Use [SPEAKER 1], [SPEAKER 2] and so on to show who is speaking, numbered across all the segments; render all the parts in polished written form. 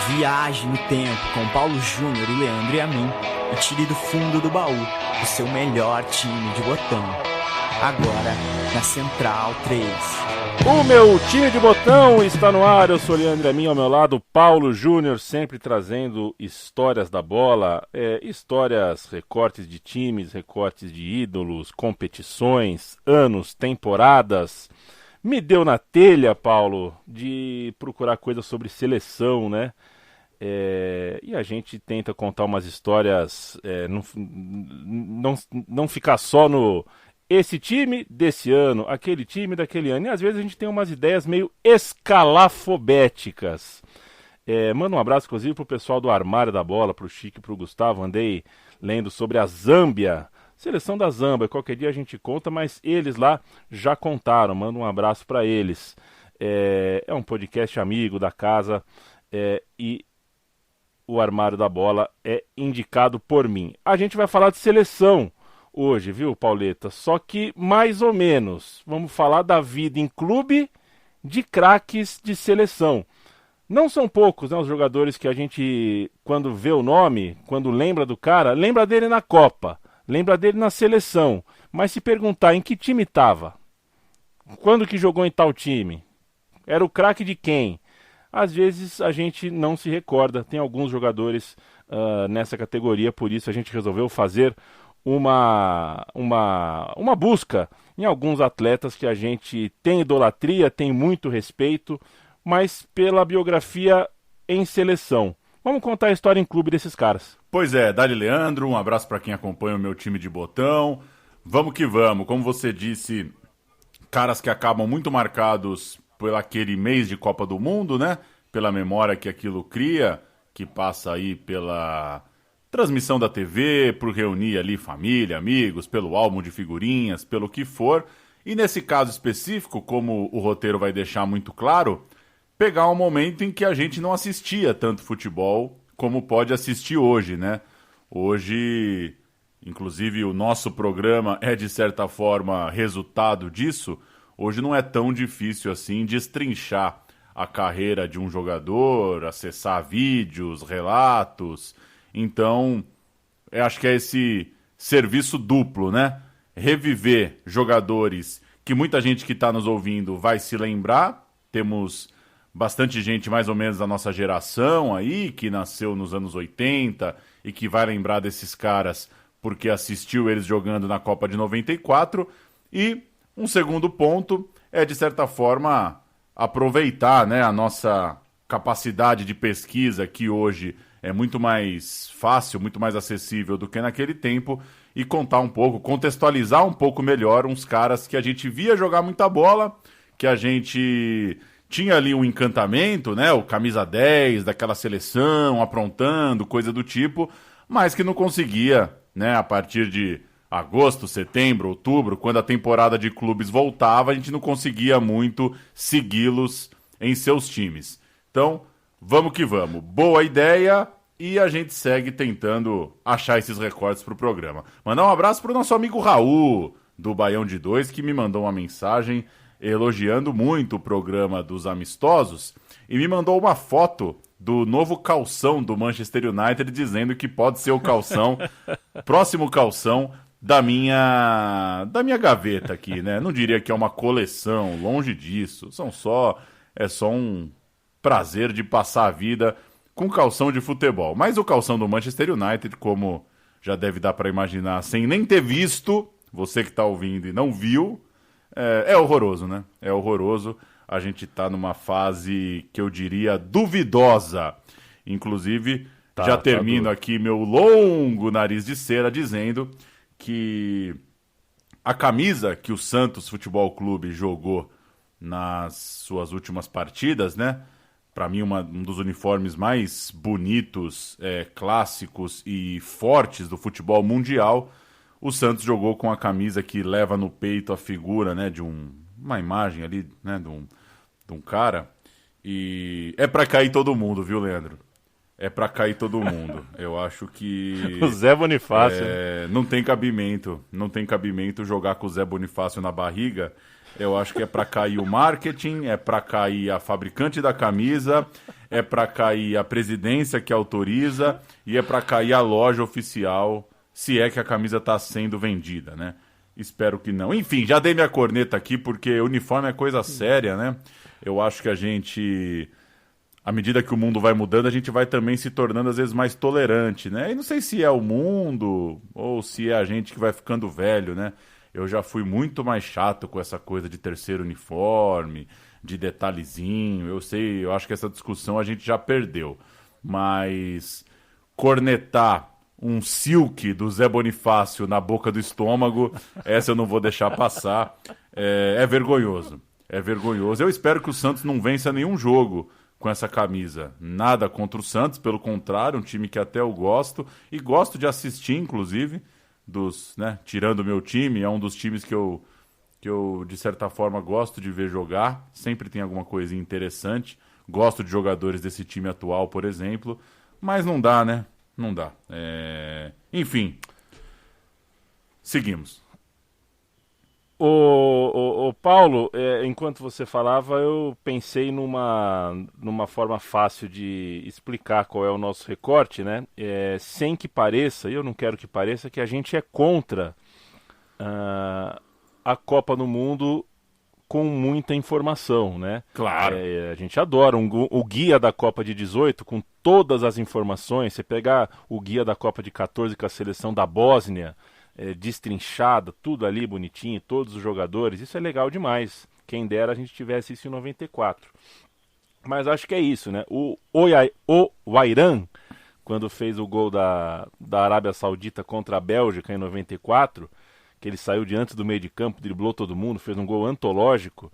[SPEAKER 1] Viaje no tempo com Paulo Júnior e Leandro e a mim e tire do fundo do baú o seu melhor time de botão. Agora, na Central 3.
[SPEAKER 2] O meu time de botão está no ar, eu sou o Leandro e a mim, ao meu lado, Paulo Júnior, sempre trazendo histórias da bola, histórias, recortes de times, recortes de ídolos, competições, anos, temporadas. Me deu na telha, Paulo, de procurar coisas sobre seleção, né? E a gente tenta contar umas histórias, não ficar só no esse time desse ano, aquele time daquele ano. E às vezes a gente tem umas ideias meio escalafobéticas. Manda um abraço, inclusive, pro pessoal do Armário da Bola, pro Chico e pro Gustavo. Andei lendo sobre a Zâmbia, seleção da Zâmbia. Qualquer dia a gente conta, mas eles lá já contaram. Manda um abraço para eles. É um podcast amigo da casa e o Armário da Bola é indicado por mim. A gente vai falar de seleção hoje, viu, Pauleta? Só que mais ou menos. Vamos falar da vida em clube de craques de seleção. Não são poucos, né, os jogadores que a gente, quando vê o nome, quando lembra do cara, lembra dele na Copa, lembra dele na seleção. Mas se perguntar em que time estava, quando que jogou em tal time, era o craque de quem? Às vezes a gente não se recorda. Tem alguns jogadores nessa categoria, por isso a gente resolveu fazer uma busca em alguns atletas que a gente tem idolatria, tem muito respeito, mas pela biografia em seleção. Vamos contar a história em clube desses caras.
[SPEAKER 3] Pois é, Dali Leandro, um abraço para quem acompanha o meu time de botão. Vamos que vamos, como você disse, caras que acabam muito marcados por aquele mês de Copa do Mundo, né? Pela memória que aquilo cria, que passa aí pela transmissão da TV, por reunir ali família, amigos, pelo álbum de figurinhas, pelo que for. E nesse caso específico, como o roteiro vai deixar muito claro, pegar um momento em que a gente não assistia tanto futebol como pode assistir hoje, né? Hoje, inclusive, o nosso programa é, de certa forma, resultado disso. Hoje não é tão difícil assim destrinchar a carreira de um jogador, acessar vídeos, relatos. Então, eu acho que é esse serviço duplo, né? Reviver jogadores que muita gente que está nos ouvindo vai se lembrar. Temos bastante gente mais ou menos da nossa geração aí, que nasceu nos anos 80 e que vai lembrar desses caras porque assistiu eles jogando na Copa de 94. E um segundo ponto é, de certa forma, aproveitar, né, a nossa capacidade de pesquisa, que hoje é muito mais fácil, muito mais acessível do que naquele tempo, e contar um pouco, contextualizar um pouco melhor uns caras que a gente via jogar muita bola, que a gente tinha ali um encantamento, né, o camisa 10 daquela seleção, aprontando, coisa do tipo, mas que não conseguia, né, a partir de agosto, setembro, outubro, quando a temporada de clubes voltava, a gente não conseguia muito segui-los em seus times. Então, vamos que vamos. Boa ideia e a gente segue tentando achar esses recortes para o programa. Mandar um abraço para o nosso amigo Raul, do Baião de Dois, que me mandou uma mensagem elogiando muito o programa dos amistosos e me mandou uma foto do novo calção do Manchester United, dizendo que pode ser o calção, próximo calção da minha gaveta aqui, né? Não diria que é uma coleção, longe disso. É só um prazer de passar a vida com calção de futebol. Mas o calção do Manchester United, como já deve dar para imaginar, sem nem ter visto, você que está ouvindo e não viu, é horroroso, né? É horroroso. A gente está numa fase que eu diria duvidosa. Inclusive, já termino aqui meu longo nariz de cera dizendo que a camisa que o Santos Futebol Clube jogou nas suas últimas partidas, né? Para mim, um dos uniformes mais bonitos, clássicos e fortes do futebol mundial. O Santos jogou com a camisa que leva no peito a figura, né, de uma imagem ali, né, de um cara. E é para cair todo mundo, viu, Leandro? É para cair todo mundo. Eu acho que
[SPEAKER 2] o Zé Bonifácio
[SPEAKER 3] não tem cabimento jogar com o Zé Bonifácio na barriga. Eu acho que é para cair o marketing, é para cair a fabricante da camisa, é para cair a presidência que autoriza e é para cair a loja oficial, se é que a camisa está sendo vendida, né? Espero que não. Enfim, já dei minha corneta aqui porque uniforme é coisa séria, né? Eu acho que a gente, à medida que o mundo vai mudando, a gente vai também se tornando às vezes mais tolerante, né? E não sei se é o mundo ou se é a gente que vai ficando velho, né? Eu já fui muito mais chato com essa coisa de terceiro uniforme, de detalhezinho. Eu sei, eu acho que essa discussão a gente já perdeu. Mas cornetar um silk do Zé Bonifácio na boca do estômago, essa eu não vou deixar passar. É vergonhoso. É vergonhoso. Eu espero que o Santos não vença nenhum jogo com essa camisa. Nada contra o Santos, pelo contrário, um time que até eu gosto. E gosto de assistir, inclusive, tirando o meu time, é um dos times que eu, de certa forma, gosto de ver jogar. Sempre tem alguma coisinha interessante. Gosto de jogadores desse time atual, por exemplo. Mas não dá, né? Não dá. Enfim. Seguimos.
[SPEAKER 2] O Paulo, enquanto você falava, eu pensei numa forma fácil de explicar qual é o nosso recorte, né? Sem que pareça, e eu não quero que pareça, que a gente é contra a Copa do Mundo com muita informação, né?
[SPEAKER 3] Claro.
[SPEAKER 2] A gente adora o guia da Copa de 18 com todas as informações. Você pegar o guia da Copa de 14 com a seleção da Bósnia, destrinchada, tudo ali bonitinho, todos os jogadores, isso é legal demais. Quem dera a gente tivesse isso em 94. Mas acho que é isso, né? O Wairan, quando fez o gol da Arábia Saudita contra a Bélgica em 94, que ele saiu diante do meio de campo, driblou todo mundo, fez um gol antológico,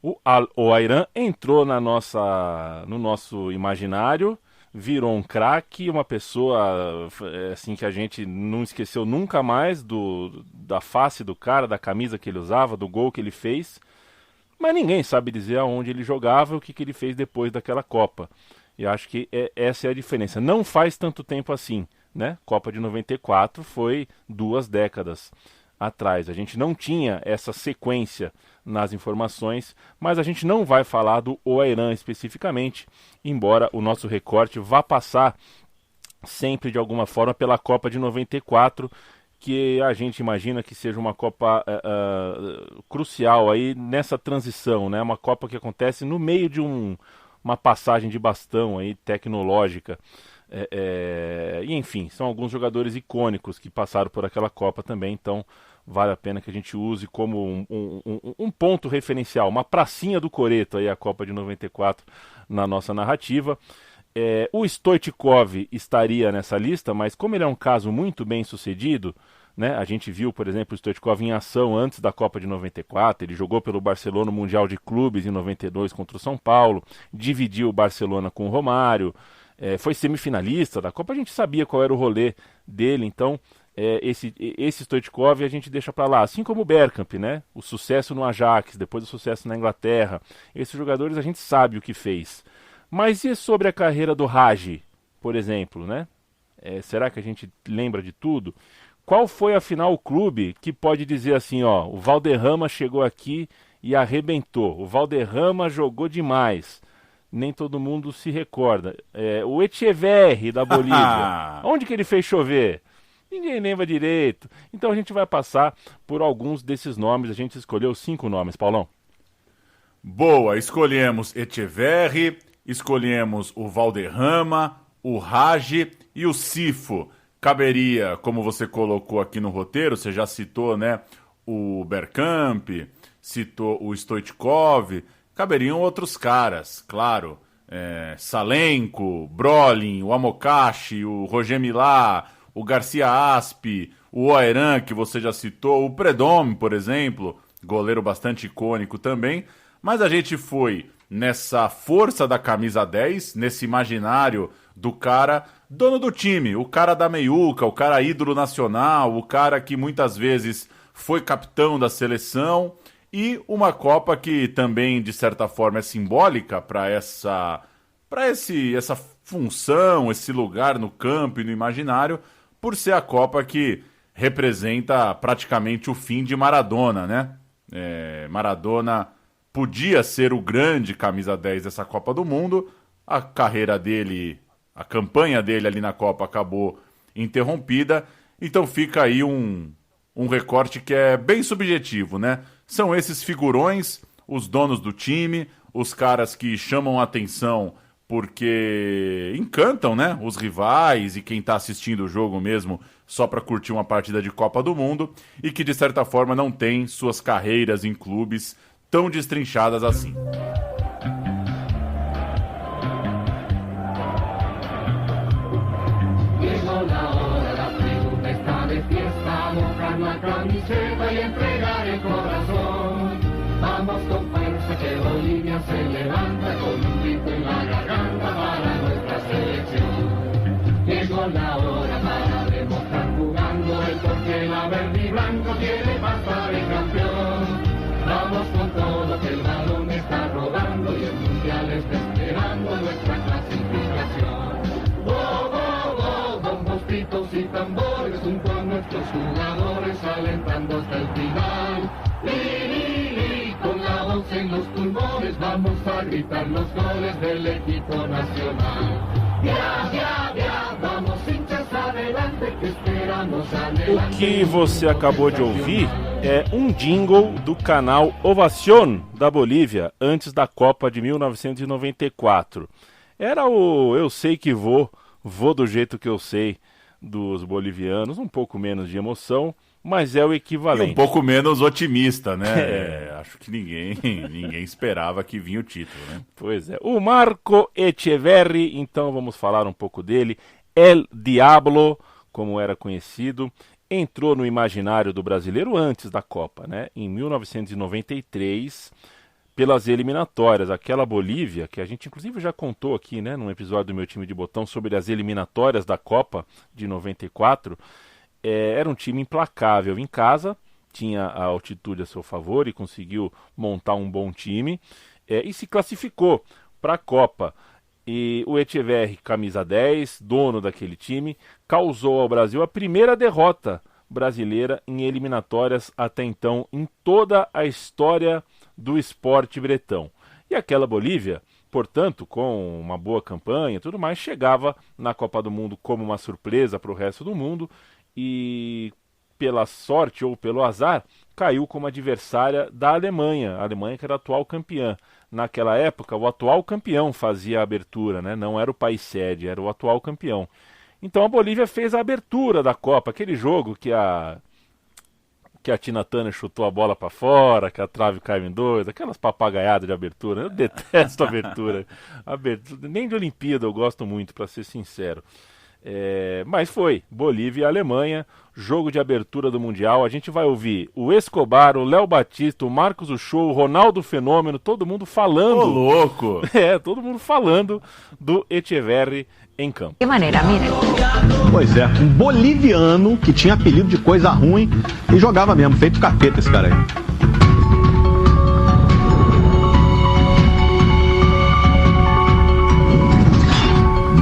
[SPEAKER 2] o Wairan entrou no nosso imaginário, virou um craque, uma pessoa assim que a gente não esqueceu nunca mais da face do cara, da camisa que ele usava, do gol que ele fez, mas ninguém sabe dizer aonde ele jogava e o que ele fez depois daquela Copa. E acho que essa é a diferença. Não faz tanto tempo assim, né? Copa de 94 foi 2 décadas atrás. A gente não tinha essa sequência nas informações, mas a gente não vai falar do Wairan especificamente, embora o nosso recorte vá passar sempre de alguma forma pela Copa de 94, que a gente imagina que seja uma Copa crucial aí nessa transição, né? Uma Copa que acontece no meio de uma passagem de bastão aí tecnológica. E enfim, são alguns jogadores icônicos que passaram por aquela Copa também, então vale a pena que a gente use como um ponto referencial, uma pracinha do coreto aí a Copa de 94 na nossa narrativa. O Stoichkov estaria nessa lista, mas como ele é um caso muito bem sucedido, né, a gente viu, por exemplo, o Stoichkov em ação antes da Copa de 94, ele jogou pelo Barcelona no Mundial de Clubes em 92 contra o São Paulo, dividiu o Barcelona com o Romário, foi semifinalista da Copa, a gente sabia qual era o rolê dele, então esse Stoichkov a gente deixa para lá, assim como o Bergkamp, né? O sucesso no Ajax, depois o sucesso na Inglaterra, esses jogadores a gente sabe o que fez. Mas e sobre a carreira do Hagi, por exemplo, né? Será que a gente lembra de tudo? Qual foi, afinal, o clube que pode dizer assim, ó, o Valderrama chegou aqui e arrebentou, o Valderrama jogou demais, nem todo mundo se recorda. O Echeverri da Bolívia, onde que ele fez chover? Ninguém lembra direito. Então a gente vai passar por alguns desses nomes. A gente escolheu 5 nomes, Paulão.
[SPEAKER 3] Boa, escolhemos Echeverri, escolhemos o Valderrama, o Hagi e o Sifo. Caberia, como você colocou aqui no roteiro, você já citou, né, o Bergkamp, citou o Stoichkov, caberiam outros caras, claro. Salenko, Brolin, o Amokachi, o Roger Milá, o Garcia Aspe, o Wairan, que você já citou, o Predom, por exemplo, goleiro bastante icônico também, mas a gente foi nessa força da camisa 10, nesse imaginário do cara dono do time, o cara da meiuca, o cara ídolo nacional, o cara que muitas vezes foi capitão da seleção, e uma Copa que também, de certa forma, é simbólica para essa função, esse lugar no campo e no imaginário, por ser a Copa que representa praticamente o fim de Maradona, né? Maradona podia ser o grande camisa 10 dessa Copa do Mundo, a carreira dele, a campanha dele ali na Copa acabou interrompida, então fica aí um recorte que é bem subjetivo, né? São esses figurões, os donos do time, os caras que chamam a atenção porque encantam, né, os rivais e quem está assistindo o jogo mesmo só para curtir uma partida de Copa do Mundo e que de certa forma não tem suas carreiras em clubes tão destrinchadas assim.
[SPEAKER 4] Vamos con fuerza que Bolivia se levanta con un grito en la garganta para nuestra selección. Llegó la hora para demostrar jugando el porque la verde y blanco quiere pasar el campeón. Vamos con todo que el balón está rodando y el mundial está esperando nuestra clasificación. ¡Oh, oh, oh! Bombos, pitos y tambores junto a nuestros jugadores alentando hasta el final. Con la voz en los pulmones vamos a gritar los goles del equipo nacional. Vamos hinchas adelante que esperamos adelante.
[SPEAKER 2] O que você acabou de ouvir é um jingle do canal Ovación da Bolívia antes da Copa de 1994. Era o Eu Sei Que Vou do jeito que eu sei dos bolivianos, um pouco menos de emoção, mas é o equivalente.
[SPEAKER 3] E um pouco menos otimista, né? Acho que ninguém esperava que vinha o título, né?
[SPEAKER 2] Pois é. O Marco Etcheverry, então vamos falar um pouco dele. El Diablo, como era conhecido, entrou no imaginário do brasileiro antes da Copa, né? Em 1993, pelas eliminatórias. Aquela Bolívia, que a gente inclusive já contou aqui, né, num episódio do Meu Time de Botão, sobre as eliminatórias da Copa de 94, era um time implacável em casa, tinha a altitude a seu favor e conseguiu montar um bom time, e se classificou para a Copa. E o Etcheverry, camisa 10, dono daquele time, causou ao Brasil a primeira derrota brasileira em eliminatórias até então em toda a história do esporte bretão. E aquela Bolívia, portanto, com uma boa campanha e tudo mais, chegava na Copa do Mundo como uma surpresa para o resto do mundo e, pela sorte ou pelo azar, caiu como adversária da Alemanha, a Alemanha que era a atual campeã. Naquela época, o atual campeão fazia a abertura, né? Não era o país sede, era o atual campeão. Então a Bolívia fez a abertura da Copa, aquele jogo que a Tina Turner chutou a bola para fora, que a trave caiu em dois, aquelas papagaiadas de abertura. Eu detesto abertura. Nem de Olimpíada eu gosto muito, para ser sincero. Mas foi Bolívia e Alemanha, jogo de abertura do Mundial. A gente vai ouvir o Escobar, o Léo Batista, o Marcos Uchoa, o Ronaldo Fenômeno, todo mundo falando.
[SPEAKER 3] Ô, louco!
[SPEAKER 2] Todo mundo falando do Etcheverry em campo.
[SPEAKER 5] Que maneira, mira.
[SPEAKER 6] Pois é, um boliviano que tinha apelido de coisa ruim e jogava mesmo, feito capeta esse cara aí.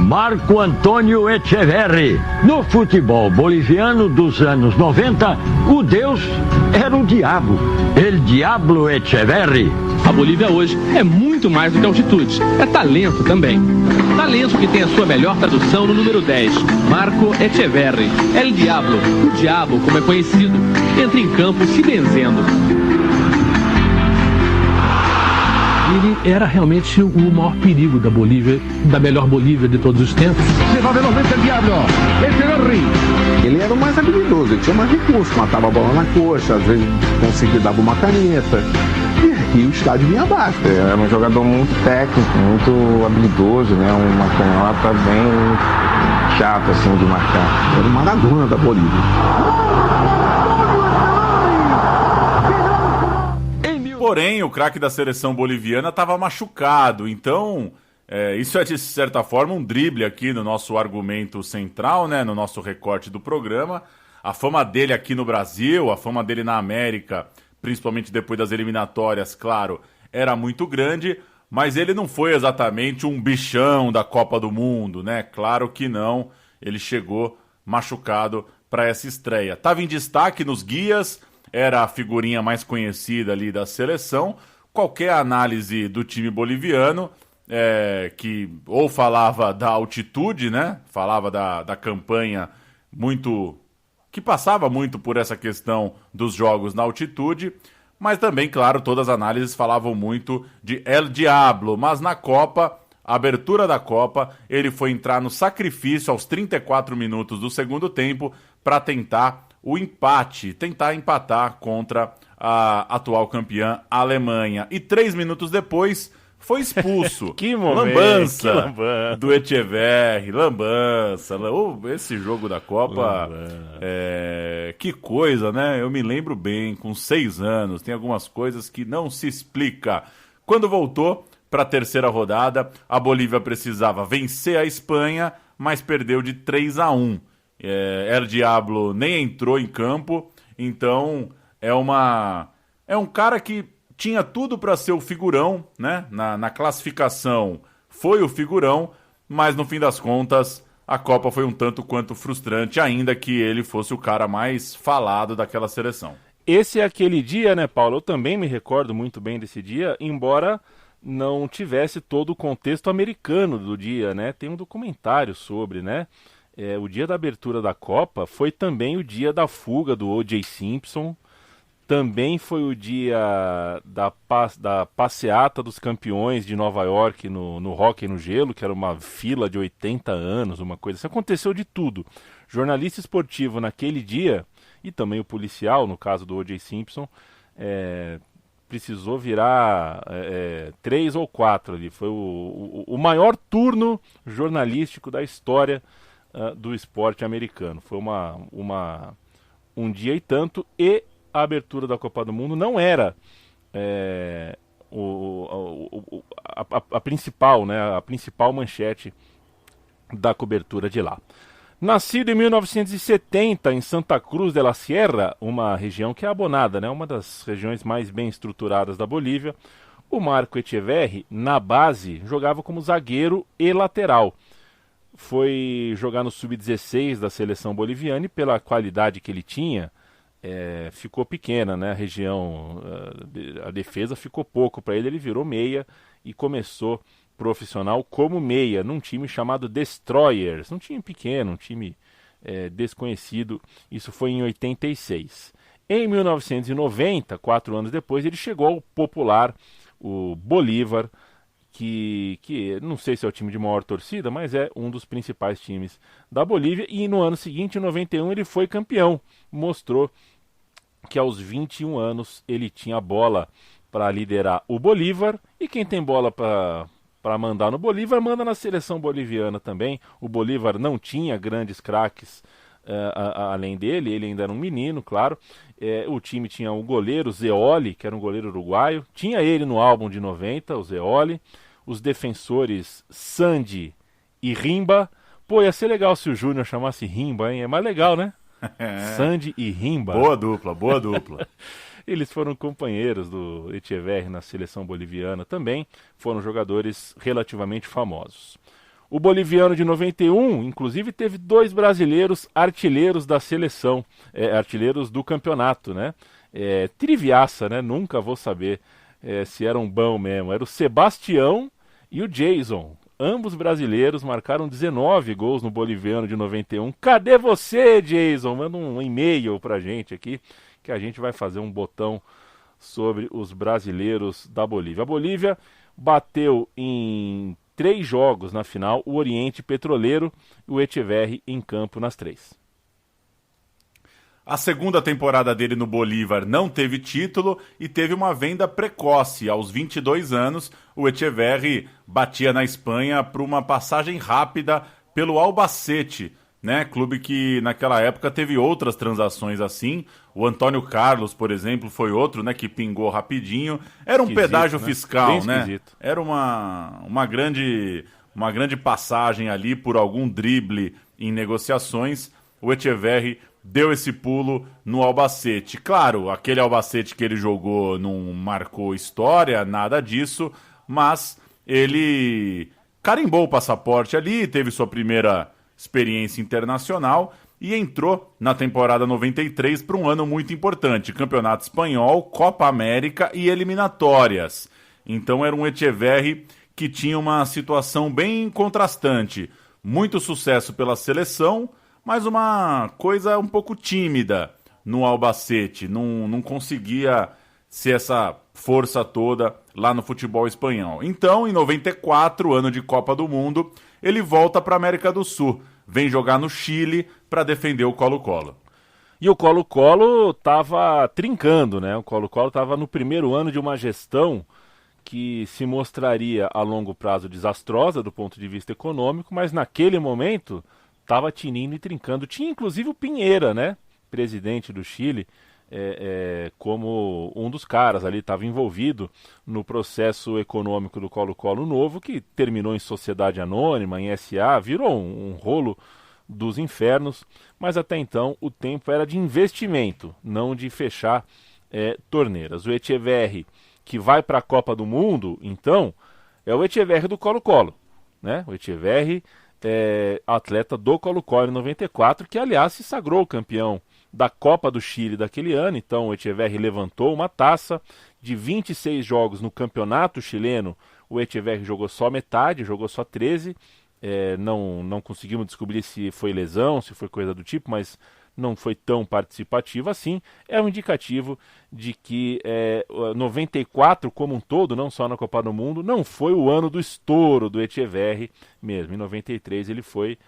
[SPEAKER 7] Marco Antônio Etcheverry. No futebol boliviano dos anos 90, o Deus era o diabo. El Diablo Etcheverry.
[SPEAKER 8] A Bolívia hoje é muito mais do que altitude, é talento também. Talento que tem a sua melhor tradução no número 10, Marco Etcheverry. El Diablo, o diabo como é conhecido, entra em campo se benzendo.
[SPEAKER 9] Ele era realmente o maior perigo da Bolívia, da melhor Bolívia de todos os tempos.
[SPEAKER 6] Ele era o mais habilidoso, ele tinha mais recurso, matava a bola na coxa, às vezes conseguia dar uma caneta. E aqui o estádio vinha abaixo.
[SPEAKER 10] Era um jogador muito técnico, muito habilidoso, né? Uma canhota bem chata assim de marcar.
[SPEAKER 6] Era o Maradona da Bolívia.
[SPEAKER 3] Porém, o craque da seleção boliviana estava machucado, então isso é de certa forma um drible aqui no nosso argumento central, né, no nosso recorte do programa. A fama dele aqui no Brasil, a fama dele na América, principalmente depois das eliminatórias, claro, era muito grande, mas ele não foi exatamente um bichão da Copa do Mundo, né? Claro que não, ele chegou machucado para essa estreia. Estava em destaque nos guias, era a figurinha mais conhecida ali da seleção. Qualquer análise do time boliviano que ou falava da altitude, né? Falava da campanha muito... que passava muito por essa questão dos jogos na altitude, mas também, claro, todas as análises falavam muito de El Diablo, mas na Copa, a abertura da Copa, ele foi entrar no sacrifício aos 34 minutos do segundo tempo para tentar o empate, tentar empatar contra a atual campeã Alemanha. E 3 minutos depois foi expulso.
[SPEAKER 2] Que momento,
[SPEAKER 3] lambança,
[SPEAKER 2] que lambança
[SPEAKER 3] do Etcheverry, lambança. Esse jogo da Copa, que coisa, né? Eu me lembro bem, com 6 anos, tem algumas coisas que não se explica. Quando voltou para a terceira rodada, a Bolívia precisava vencer a Espanha, mas perdeu de 3-1. El Diablo nem entrou em campo, então é um cara que tinha tudo para ser o figurão, né? Na classificação foi o figurão, mas no fim das contas a Copa foi um tanto quanto frustrante, ainda que ele fosse o cara mais falado daquela seleção.
[SPEAKER 2] Esse é aquele dia, né, Paulo? Eu também me recordo muito bem desse dia, embora não tivesse todo o contexto americano do dia, né? Tem um documentário sobre, né? O dia da abertura da Copa foi também o dia da fuga do O.J. Simpson. Também foi o dia da passeata dos campeões de Nova York no hóquei no gelo, que era uma fila de 80 anos, uma coisa assim. Aconteceu de tudo. Jornalista esportivo naquele dia, e também o policial, no caso do O.J. Simpson, precisou virar 3 ou 4 ali. Foi o maior turno jornalístico da história do esporte americano. Foi um dia e tanto, e a abertura da Copa do Mundo não era a principal, né, a principal manchete da cobertura de lá. Nascido em 1970 em Santa Cruz de la Sierra, uma região que é abonada, né, uma das regiões mais bem estruturadas da Bolívia, o Marco Etcheverry, na base, jogava como zagueiro e lateral. Foi jogar no Sub-16 da seleção boliviana e pela qualidade que ele tinha, ficou pequena, né? A região, a defesa ficou pouco para ele, ele virou meia e começou profissional como meia, num time chamado Destroyers, um time pequeno, um time desconhecido, isso foi em 86. Em 1990, 4 anos depois, ele chegou ao popular, o Bolívar, que não sei se é o time de maior torcida, mas é um dos principais times da Bolívia, e no ano seguinte, em 91, ele foi campeão, mostrou que aos 21 anos ele tinha bola para liderar o Bolívar, e quem tem bola para mandar no Bolívar, manda na seleção boliviana também. O Bolívar não tinha grandes craques além dele, ele ainda era um menino, claro. O time tinha o goleiro Zeoli, que era um goleiro uruguaio, tinha ele no álbum de 90, o Zeoli, os defensores Sandy e Rimba. Pô, ia ser legal se o Júnior chamasse Rimba, hein? É mais legal, né? Sandy e Rimba.
[SPEAKER 3] Boa dupla, boa dupla.
[SPEAKER 2] Eles foram companheiros do Etcheverry na seleção boliviana também, foram jogadores relativamente famosos. O boliviano de 91, inclusive, teve 2 brasileiros artilheiros da seleção, artilheiros do campeonato, né? Triviaça, né? Nunca vou saber se eram bons mesmo. Era o Sebastião e o Jason. Ambos brasileiros marcaram 19 gols no boliviano de 91. Cadê você, Jason? Manda um e-mail pra gente aqui, que a gente vai fazer um botão sobre os brasileiros da Bolívia. A Bolívia bateu em 3 jogos na final o Oriente Petroleiro e o Etcheverry em campo nas 3.
[SPEAKER 3] A segunda temporada dele no Bolívar não teve título e teve uma venda precoce. Aos 22 anos, o Etcheverry batia na Espanha por uma passagem rápida pelo Albacete, né? Clube que naquela época teve outras transações assim. O Antônio Carlos, por exemplo, foi outro, né, que pingou rapidinho. Era um pedágio fiscal, né? Era uma grande passagem ali por algum drible em negociações. O Etcheverry deu esse pulo no Albacete. Claro, aquele Albacete que ele jogou não marcou história, nada disso, mas ele carimbou o passaporte ali, teve sua primeira experiência internacional e entrou na temporada 93 para um ano muito importante, Campeonato Espanhol, Copa América e eliminatórias. Então era um Etcheverry que tinha uma situação bem contrastante. Muito sucesso pela seleção, mas uma coisa um pouco tímida no Albacete. Não conseguia ser essa força toda lá no futebol espanhol. Então, em 94, ano de Copa do Mundo, ele volta para a América do Sul. Vem jogar no Chile para defender o Colo-Colo.
[SPEAKER 2] E o Colo-Colo estava trincando, né? O Colo-Colo estava no primeiro ano de uma gestão que se mostraria a longo prazo desastrosa do ponto de vista econômico, mas naquele momento estava tinindo e trincando. Tinha inclusive o Pinheira, né? Presidente do Chile, como um dos caras ali, estava envolvido no processo econômico do Colo-Colo novo, que terminou em sociedade anônima, em SA, virou um rolo dos infernos, mas até então o tempo era de investimento, não de fechar torneiras. O Echeverri, que vai para a Copa do Mundo, então, é o Echeverri do Colo-Colo, né? O Echeverri atleta do Colo-Colo em 94, que aliás se sagrou campeão da Copa do Chile daquele ano. Então o Echeverri levantou uma taça. De 26 jogos no campeonato chileno, o Echeverri jogou só metade, jogou só 13. Não conseguimos descobrir se foi lesão, se foi coisa do tipo, mas não foi tão participativo assim. É um indicativo de que 94 como um todo, não só na Copa do Mundo, não foi o ano do estouro do Echeverri mesmo. Em 93 ele foi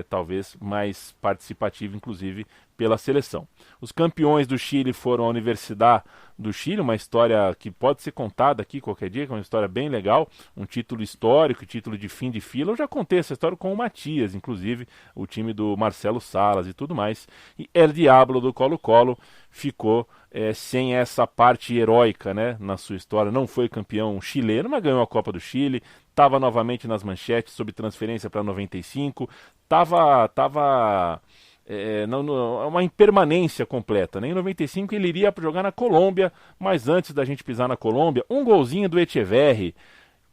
[SPEAKER 2] talvez mais participativo, inclusive pela seleção. Os campeões do Chile foram a Universidade do Chile, uma história que pode ser contada aqui qualquer dia, que é uma história bem legal, um título histórico, título de fim de fila. Eu já contei essa história com o Matias, inclusive, o time do Marcelo Salas e tudo mais. E El Diablo do Colo-Colo ficou sem essa parte heróica, né, na sua história. Não foi campeão chileno, mas ganhou a Copa do Chile, estava novamente nas manchetes sob transferência para 95, estava uma impermanência completa, né? Em 95 ele iria jogar na Colômbia, mas antes da gente pisar na Colômbia, um golzinho do Echeverri,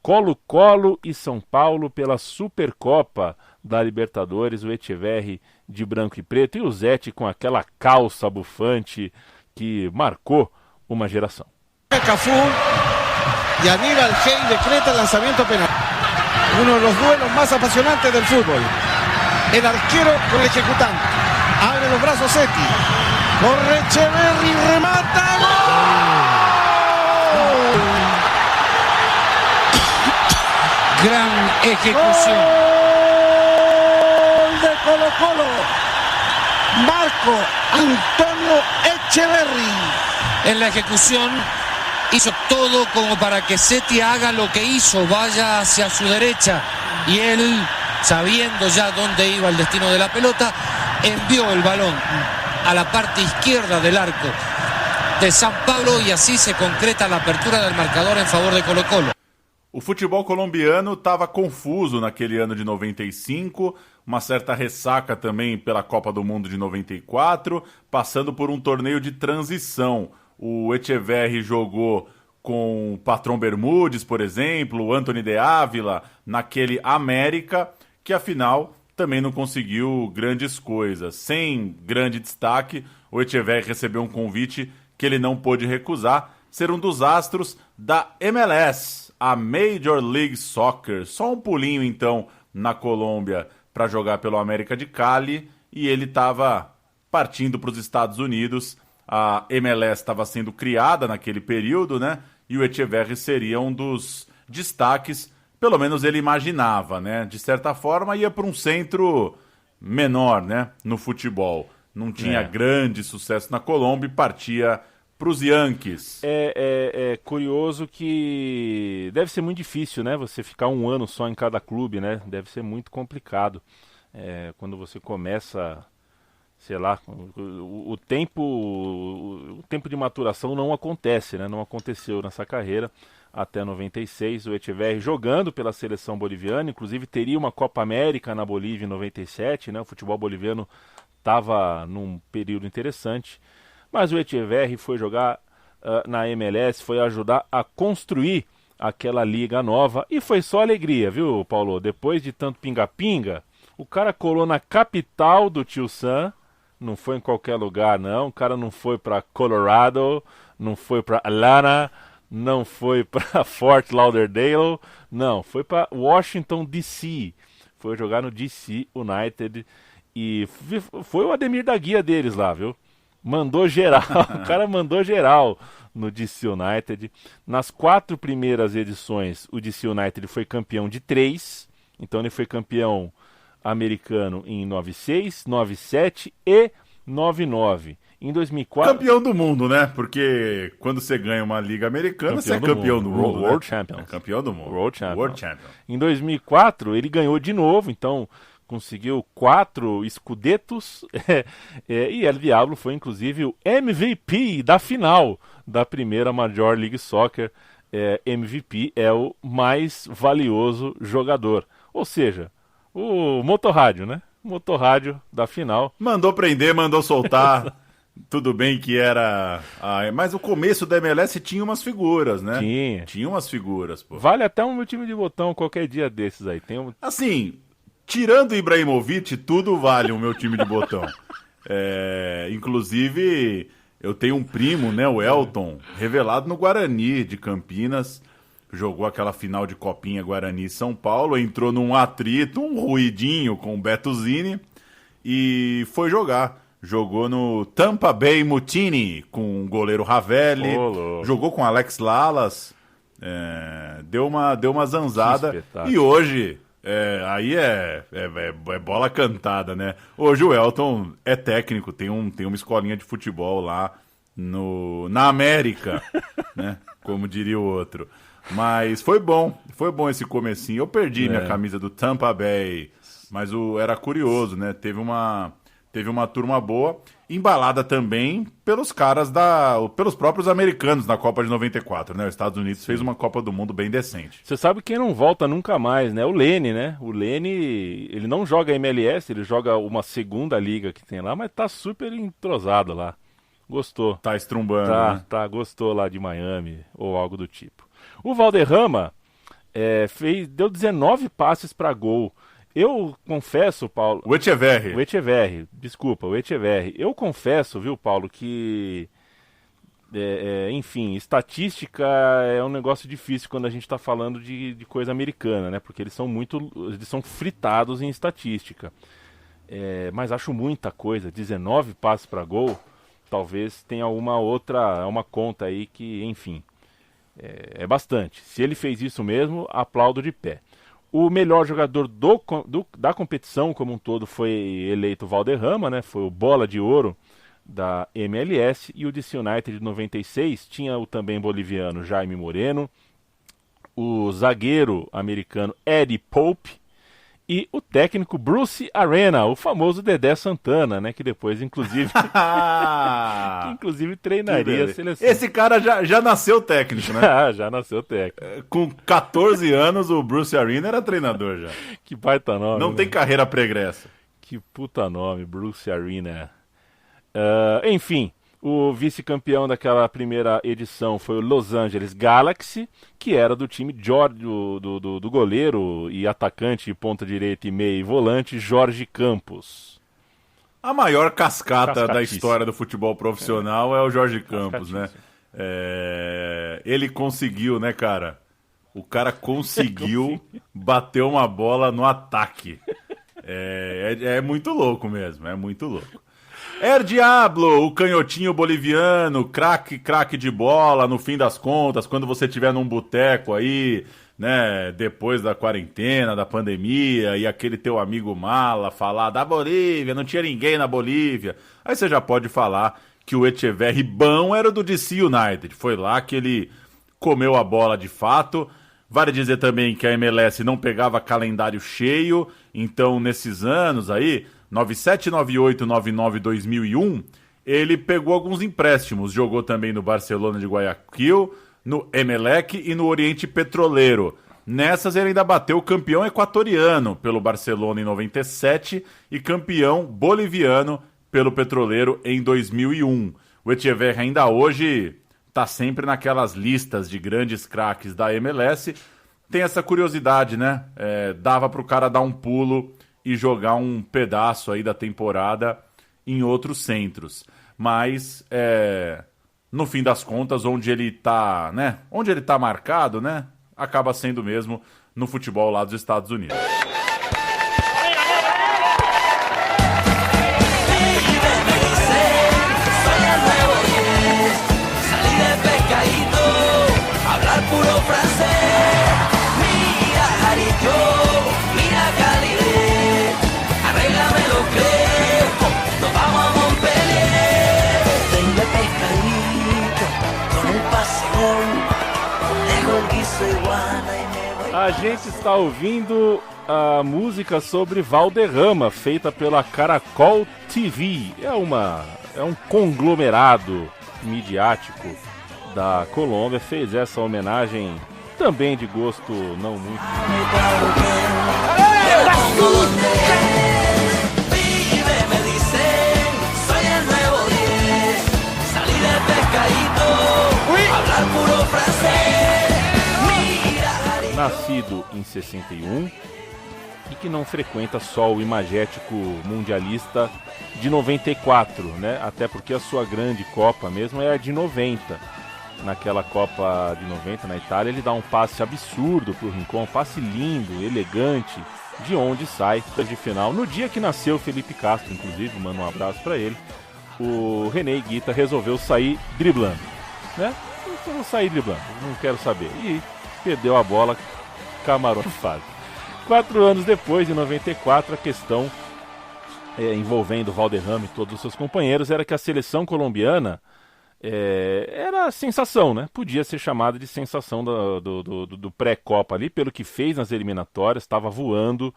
[SPEAKER 2] Colo-Colo e São Paulo pela Supercopa da Libertadores, o Echeverri de branco e preto e o Zete com aquela calça bufante que marcou uma geração.
[SPEAKER 5] Cafú y Aníbal Hey decreta el lanzamiento penal. Uno de los duelos más apasionantes del fútbol. El arquero con el ejecutante. Abre los brazos Seti. Corre Echeverri, remata. ¡Gol! Gran ejecución. Gol de Colo-Colo. Marco Antonio Echeverri. En la ejecución hizo todo como para que Seti haga lo que hizo, vaya hacia su derecha. Y él, sabiendo ya dónde iba el destino de la pelota, envió el balón a la parte izquierda del arco de São Paulo y así se concreta la apertura del marcador en favor de Colo-Colo.
[SPEAKER 3] O futebol colombiano estava confuso naquele ano de 95, uma certa ressaca também pela Copa do Mundo de 94, passando por um torneio de transição. O Echeverri jogou com o Patrão Bermúdez, por exemplo, o Anthony de Ávila, naquele América, que afinal também não conseguiu grandes coisas. Sem grande destaque, o Echeverri recebeu um convite que ele não pôde recusar, ser um dos astros da MLS, a Major League Soccer. Só um pulinho, então, na Colômbia para jogar pelo América de Cali, e ele estava partindo para os Estados Unidos. A MLS estava sendo criada naquele período, né? E o Echeverri seria um dos destaques, pelo menos ele imaginava, né? De certa forma, ia para um centro menor, né? No futebol. Não tinha grande sucesso na Colômbia e partia para os Yankees.
[SPEAKER 2] É curioso que deve ser muito difícil, né? Você ficar um ano só em cada clube, né? Deve ser muito complicado. Quando você começa, sei lá, o tempo de maturação não acontece, né? Não aconteceu nessa carreira até 96. O Echeverri jogando pela seleção boliviana, inclusive teria uma Copa América na Bolívia em 97, né? O futebol boliviano estava num período interessante. Mas o Echeverri foi jogar na MLS, foi ajudar a construir aquela liga nova. E foi só alegria, viu, Paulo? Depois de tanto pinga-pinga, o cara colou na capital do Tio Sam. Não foi em qualquer lugar, não. O cara não foi para Colorado, não foi para Atlanta, não foi para Fort Lauderdale, não, foi para Washington, D.C., foi jogar no D.C. United e foi o Ademir da Guia deles lá, viu? Mandou geral, o cara mandou geral no DC United. Nas 4 primeiras edições, o DC United foi campeão de 3, então ele foi campeão americano em 96, 97 e 99. Em 2004...
[SPEAKER 3] Campeão do mundo, né? Porque quando você ganha uma liga americana, você é campeão do mundo.
[SPEAKER 2] World Champion.
[SPEAKER 3] Campeão do mundo.
[SPEAKER 2] World Champion.
[SPEAKER 3] World Champion.
[SPEAKER 2] Em 2004, ele ganhou de novo, então conseguiu 4 escudetos e El Diablo foi inclusive o MVP da final da primeira Major League Soccer. MVP é o mais valioso jogador. Ou seja, o motorrádio, né? O motorrádio da final.
[SPEAKER 3] Mandou prender, mandou soltar. Tudo bem que era... mas o começo da MLS tinha umas figuras, né? Tinha umas figuras, pô.
[SPEAKER 2] Vale até um meu time de botão qualquer dia desses aí.
[SPEAKER 3] Assim, tirando o Ibrahimovic, tudo vale o meu time de botão. Inclusive, eu tenho um primo, né? O Elton, revelado no Guarani de Campinas. Jogou aquela final de Copinha Guarani São Paulo. Entrou num atrito, um ruidinho com o Beto Zini. E foi jogar. Jogou no Tampa Bay Mutiny com o goleiro Ravelli. Jogou com Alex Lalas. Deu uma zanzada. E hoje, aí é bola cantada, né? Hoje o Elton é técnico, tem uma escolinha de futebol lá na América, né? Como diria o outro. Mas foi bom esse comecinho. Eu perdi minha camisa do Tampa Bay, mas era curioso, né? Teve uma turma boa, embalada também pelos pelos próprios americanos na Copa de 94, né? Os Estados Unidos fez uma Copa do Mundo bem decente.
[SPEAKER 2] Você sabe quem não volta nunca mais, né? O Lene, né? O Lene, ele não joga MLS, ele joga uma segunda liga que tem lá, mas tá super entrosado lá. Gostou.
[SPEAKER 3] Tá estrumbando, né?
[SPEAKER 2] Gostou lá de Miami ou algo do tipo. O Valderrama deu 19 passes para gol. Eu confesso, Paulo...
[SPEAKER 3] O Echeverri.
[SPEAKER 2] Eu confesso, viu, Paulo, que... enfim, estatística é um negócio difícil quando a gente está falando de coisa americana, né? Porque eles são fritados em estatística. Mas acho muita coisa. 19 passes para gol, talvez tenha uma conta aí que, enfim, é bastante. Se ele fez isso mesmo, aplaudo de pé. O melhor jogador da competição como um todo foi eleito Valderrama, né? Foi o Bola de Ouro da MLS. E o DC United de 96 tinha o também boliviano Jaime Moreno, o zagueiro americano Eddie Pope e o técnico Bruce Arena, o famoso Dedé Santana, né? Que depois, inclusive, treinaria a seleção.
[SPEAKER 3] Esse cara já nasceu técnico, né?
[SPEAKER 2] Já nasceu técnico.
[SPEAKER 3] Com 14 anos, o Bruce Arena era treinador já.
[SPEAKER 2] Que baita nome.
[SPEAKER 3] Não tem carreira pregressa.
[SPEAKER 2] Que puta nome, Bruce Arena. Enfim, o vice-campeão daquela primeira edição foi o Los Angeles Galaxy, que era do time do goleiro e atacante, ponta direita e meia e volante, Jorge Campos.
[SPEAKER 3] A maior cascata da história do futebol profissional é o Jorge Campos, né? Ele conseguiu, né, cara? O cara conseguiu bater uma bola no ataque. É muito louco mesmo, é muito louco. El Diablo, o canhotinho boliviano, craque de bola, no fim das contas, quando você estiver num boteco aí, né, depois da quarentena, da pandemia, e aquele teu amigo mala falar da Bolívia, não tinha ninguém na Bolívia, aí você já pode falar que o Echeverri bom era do DC United, foi lá que ele comeu a bola de fato. Vale dizer também que a MLS não pegava calendário cheio, então nesses anos aí... 97, 98, 99, 2001, ele pegou alguns empréstimos. Jogou também no Barcelona de Guayaquil, no Emelec e no Oriente Petroleiro. Nessas ele ainda bateu o campeão equatoriano pelo Barcelona em 97 e campeão boliviano pelo Petroleiro em 2001. O Echeverri ainda hoje está sempre naquelas listas de grandes craques da MLS. Tem essa curiosidade, né? Dava para o cara dar um pulo e jogar um pedaço aí da temporada em outros centros. Mas no fim das contas, onde ele tá, né? Onde ele tá marcado, né? Acaba sendo mesmo no futebol lá dos Estados Unidos.
[SPEAKER 2] A gente está ouvindo a música sobre Valderrama, feita pela Caracol TV. É um conglomerado midiático da Colômbia. Fez essa homenagem também de gosto não muito. Nascido em 61 e que não frequenta só o imagético mundialista de 94, né? Até porque a sua grande Copa mesmo é a de 90. Naquela Copa de 90 na Itália, ele dá um passe absurdo pro Rincon, um passe lindo, elegante, de onde sai de final. No dia que nasceu Felipe Castro, inclusive, mando um abraço para ele, o René Higuita resolveu sair driblando, né? Eu vou sair driblando, não quero saber. E perdeu a bola, camarote fase. 4 anos depois, em 94, a questão envolvendo Valderrama e todos os seus companheiros era que a seleção colombiana era a sensação, né? Podia ser chamada de sensação do pré-copa ali, pelo que fez nas eliminatórias, estava voando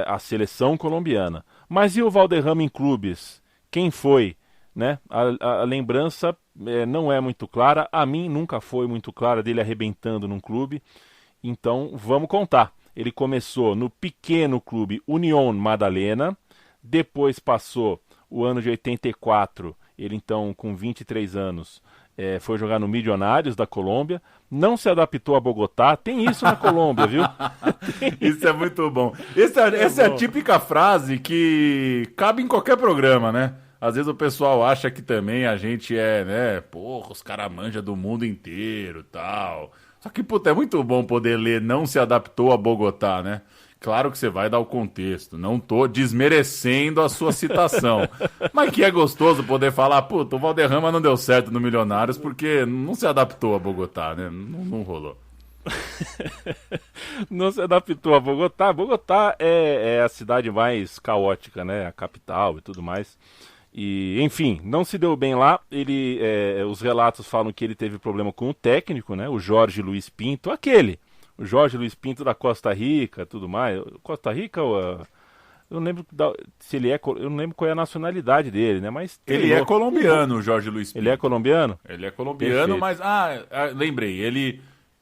[SPEAKER 2] a seleção colombiana. Mas e o Valderrama em clubes? Quem foi? Né? A lembrança não é muito clara, a mim nunca foi muito clara dele arrebentando num clube, então vamos contar. Ele começou no pequeno clube Unión Madalena, depois passou o ano de 84, ele então com 23 anos foi jogar no Milionários da Colômbia, não se adaptou a Bogotá, tem isso na Colômbia, viu?
[SPEAKER 3] Isso é muito bom. Essa é a típica frase que cabe em qualquer programa, né? Às vezes o pessoal acha que também a gente né? Porra, os caras manjam do mundo inteiro e tal. Só que, puta, é muito bom poder ler não se adaptou a Bogotá, né? Claro que você vai dar o contexto. Não tô desmerecendo a sua citação. Mas que é gostoso poder falar, puta, o Valderrama não deu certo no Milionários porque não se adaptou a Bogotá, né? Não rolou.
[SPEAKER 2] Não se adaptou a Bogotá. Bogotá é a cidade mais caótica, né? A capital e tudo mais. E, enfim, não se deu bem lá. Os relatos falam que ele teve problema com o técnico, né? O Jorge Luiz Pinto, o Jorge Luiz Pinto da Costa Rica, tudo mais. Costa Rica, eu não lembro se ele eu não lembro qual é a nacionalidade dele, né? Mas
[SPEAKER 3] ele é colombiano, o Jorge Luiz Pinto.
[SPEAKER 2] Ele é colombiano?
[SPEAKER 3] Ele é colombiano, mas lembrei,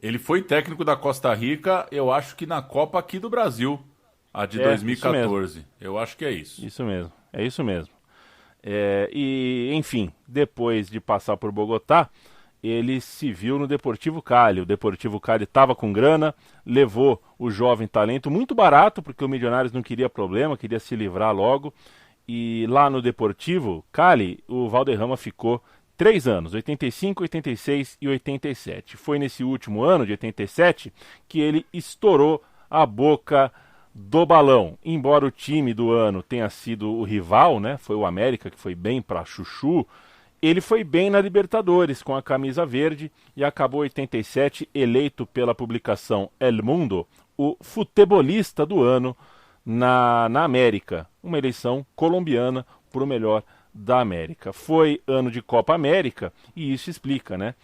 [SPEAKER 3] ele foi técnico da Costa Rica, eu acho que na Copa aqui do Brasil, a de 2014. Eu acho que é isso.
[SPEAKER 2] Isso mesmo, é isso mesmo. E, enfim, depois de passar por Bogotá, ele se viu no Deportivo Cali. O Deportivo Cali estava com grana, levou o jovem talento muito barato, porque o Milionários não queria problema, queria se livrar logo. E lá no Deportivo Cali, o Valderrama ficou 3 anos, 85, 86 e 87. Foi nesse último ano, de 87, que ele estourou a boca do balão. Embora o time do ano tenha sido o rival, né? Foi o América que foi bem para Chuchu. Ele foi bem na Libertadores com a camisa verde e acabou 87 eleito pela publicação El Mundo o futebolista do ano na América. Uma eleição colombiana para o melhor da América. Foi ano de Copa América e isso explica, né?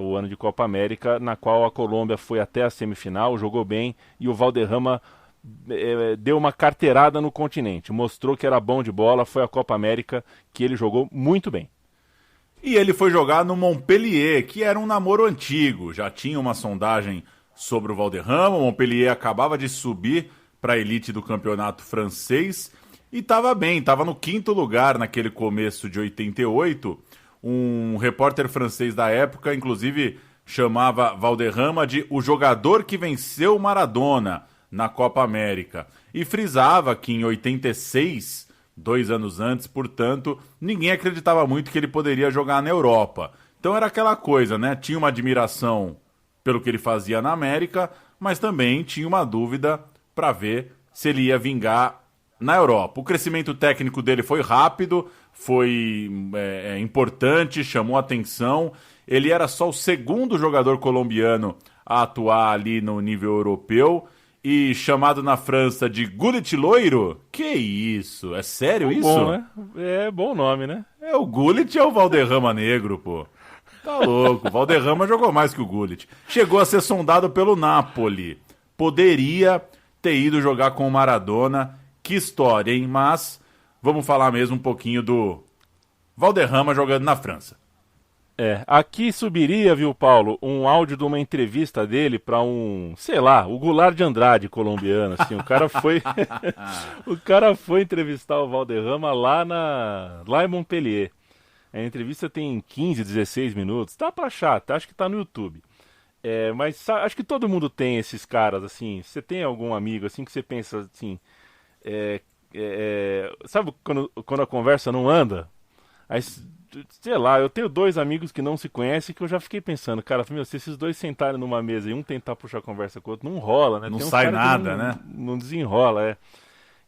[SPEAKER 2] O ano de Copa América na qual a Colômbia foi até a semifinal, jogou bem e o Valderrama deu uma carteirada no continente, mostrou que era bom de bola. Foi a Copa América que ele jogou muito bem.
[SPEAKER 3] E ele foi jogar no Montpellier, que era um namoro antigo, já tinha uma sondagem sobre o Valderrama. O Montpellier acabava de subir para a elite do campeonato francês e estava bem, estava no 5º lugar naquele começo de 88. Um repórter francês da época, inclusive, chamava Valderrama de o jogador que venceu Maradona na Copa América. E frisava que em 86, 2 anos antes, portanto, ninguém acreditava muito que ele poderia jogar na Europa. Então era aquela coisa, né? Tinha uma admiração pelo que ele fazia na América, mas também tinha uma dúvida para ver se ele ia vingar na Europa. O crescimento técnico dele foi rápido, foi importante, chamou atenção. Ele era só o segundo jogador colombiano a atuar ali no nível europeu e chamado na França de Gullit Loiro. Que isso? É sério isso?
[SPEAKER 2] Bom, né? É bom nome, né?
[SPEAKER 3] É o Gullit é o Valderrama negro, pô. Tá louco, o Valderrama jogou mais que o Gullit. Chegou a ser sondado pelo Napoli. Poderia ter ido jogar com o Maradona. Que história, hein? Mas vamos falar mesmo um pouquinho do Valderrama jogando na França.
[SPEAKER 2] Aqui subiria, viu, Paulo, um áudio de uma entrevista dele para o Goulart de Andrade colombiano, assim. O cara foi entrevistar o Valderrama lá em Montpellier. A entrevista tem 15, 16 minutos. Tá pra achar, acho que tá no YouTube. Mas acho que todo mundo tem esses caras, assim. Você tem algum amigo, assim, que você pensa, assim... sabe quando a conversa não anda? Aí, sei lá, eu tenho 2 amigos que não se conhecem que eu já fiquei pensando, cara, se esses 2 sentarem numa mesa e um tentar puxar a conversa com o outro, não rola, né?
[SPEAKER 3] Não sai nada, né?
[SPEAKER 2] Não desenrola,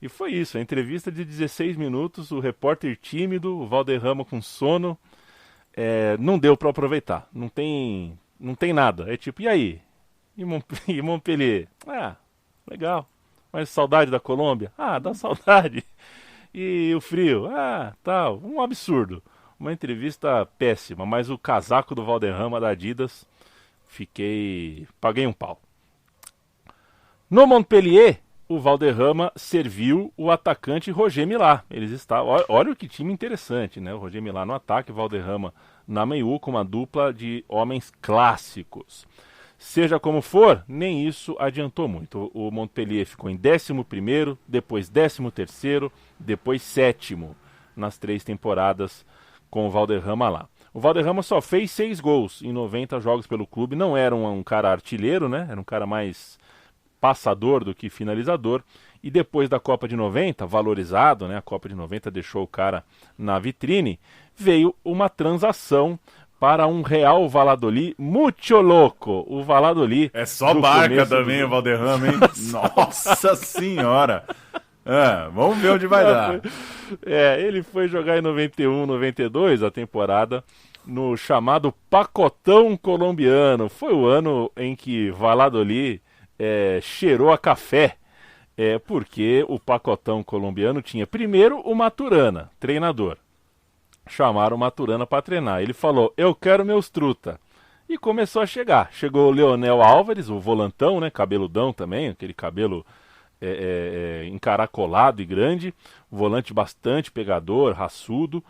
[SPEAKER 2] E foi isso, a entrevista de 16 minutos, o repórter tímido, o Valderrama com sono, não deu para aproveitar, não tem nada. É tipo, e aí? E Montpellier? Ah, legal. Mas saudade da Colômbia? Ah, dá saudade. E o frio? Ah, tal. Um absurdo. Uma entrevista péssima, mas o casaco do Valderrama da Adidas, paguei um pau. No Montpellier, o Valderrama serviu o atacante Roger Milá. Eles estavam, olha que time interessante, né? O Roger Milá no ataque, o Valderrama na meiú, com uma dupla de homens clássicos. Seja como for, nem isso adiantou muito. O Montpellier ficou em 11º, depois 13º, depois 7º nas 3 temporadas com o Valderrama lá. O Valderrama só fez 6 gols em 90 jogos pelo clube, não era um cara artilheiro, né? Era um cara mais passador do que finalizador. E depois da Copa de 90, valorizado, né? A Copa de 90 deixou o cara na vitrine, veio uma transação para um Real Valladolid muito louco. O Valladolid...
[SPEAKER 3] É só barca também o Valderrama, hein? Nossa senhora! Vamos ver onde vai dar.
[SPEAKER 2] Ele foi jogar em 91, 92, a temporada, no chamado Pacotão Colombiano. Foi o ano em que Valladolid cheirou a café, porque o Pacotão Colombiano tinha primeiro o Maturana, treinador. Chamaram o Maturana para treinar. Ele falou, eu quero meus truta. E começou a chegar. Chegou o Leonel Álvares, o volantão, né, cabeludão também, aquele cabelo encaracolado e grande, volante bastante pegador, raçudo,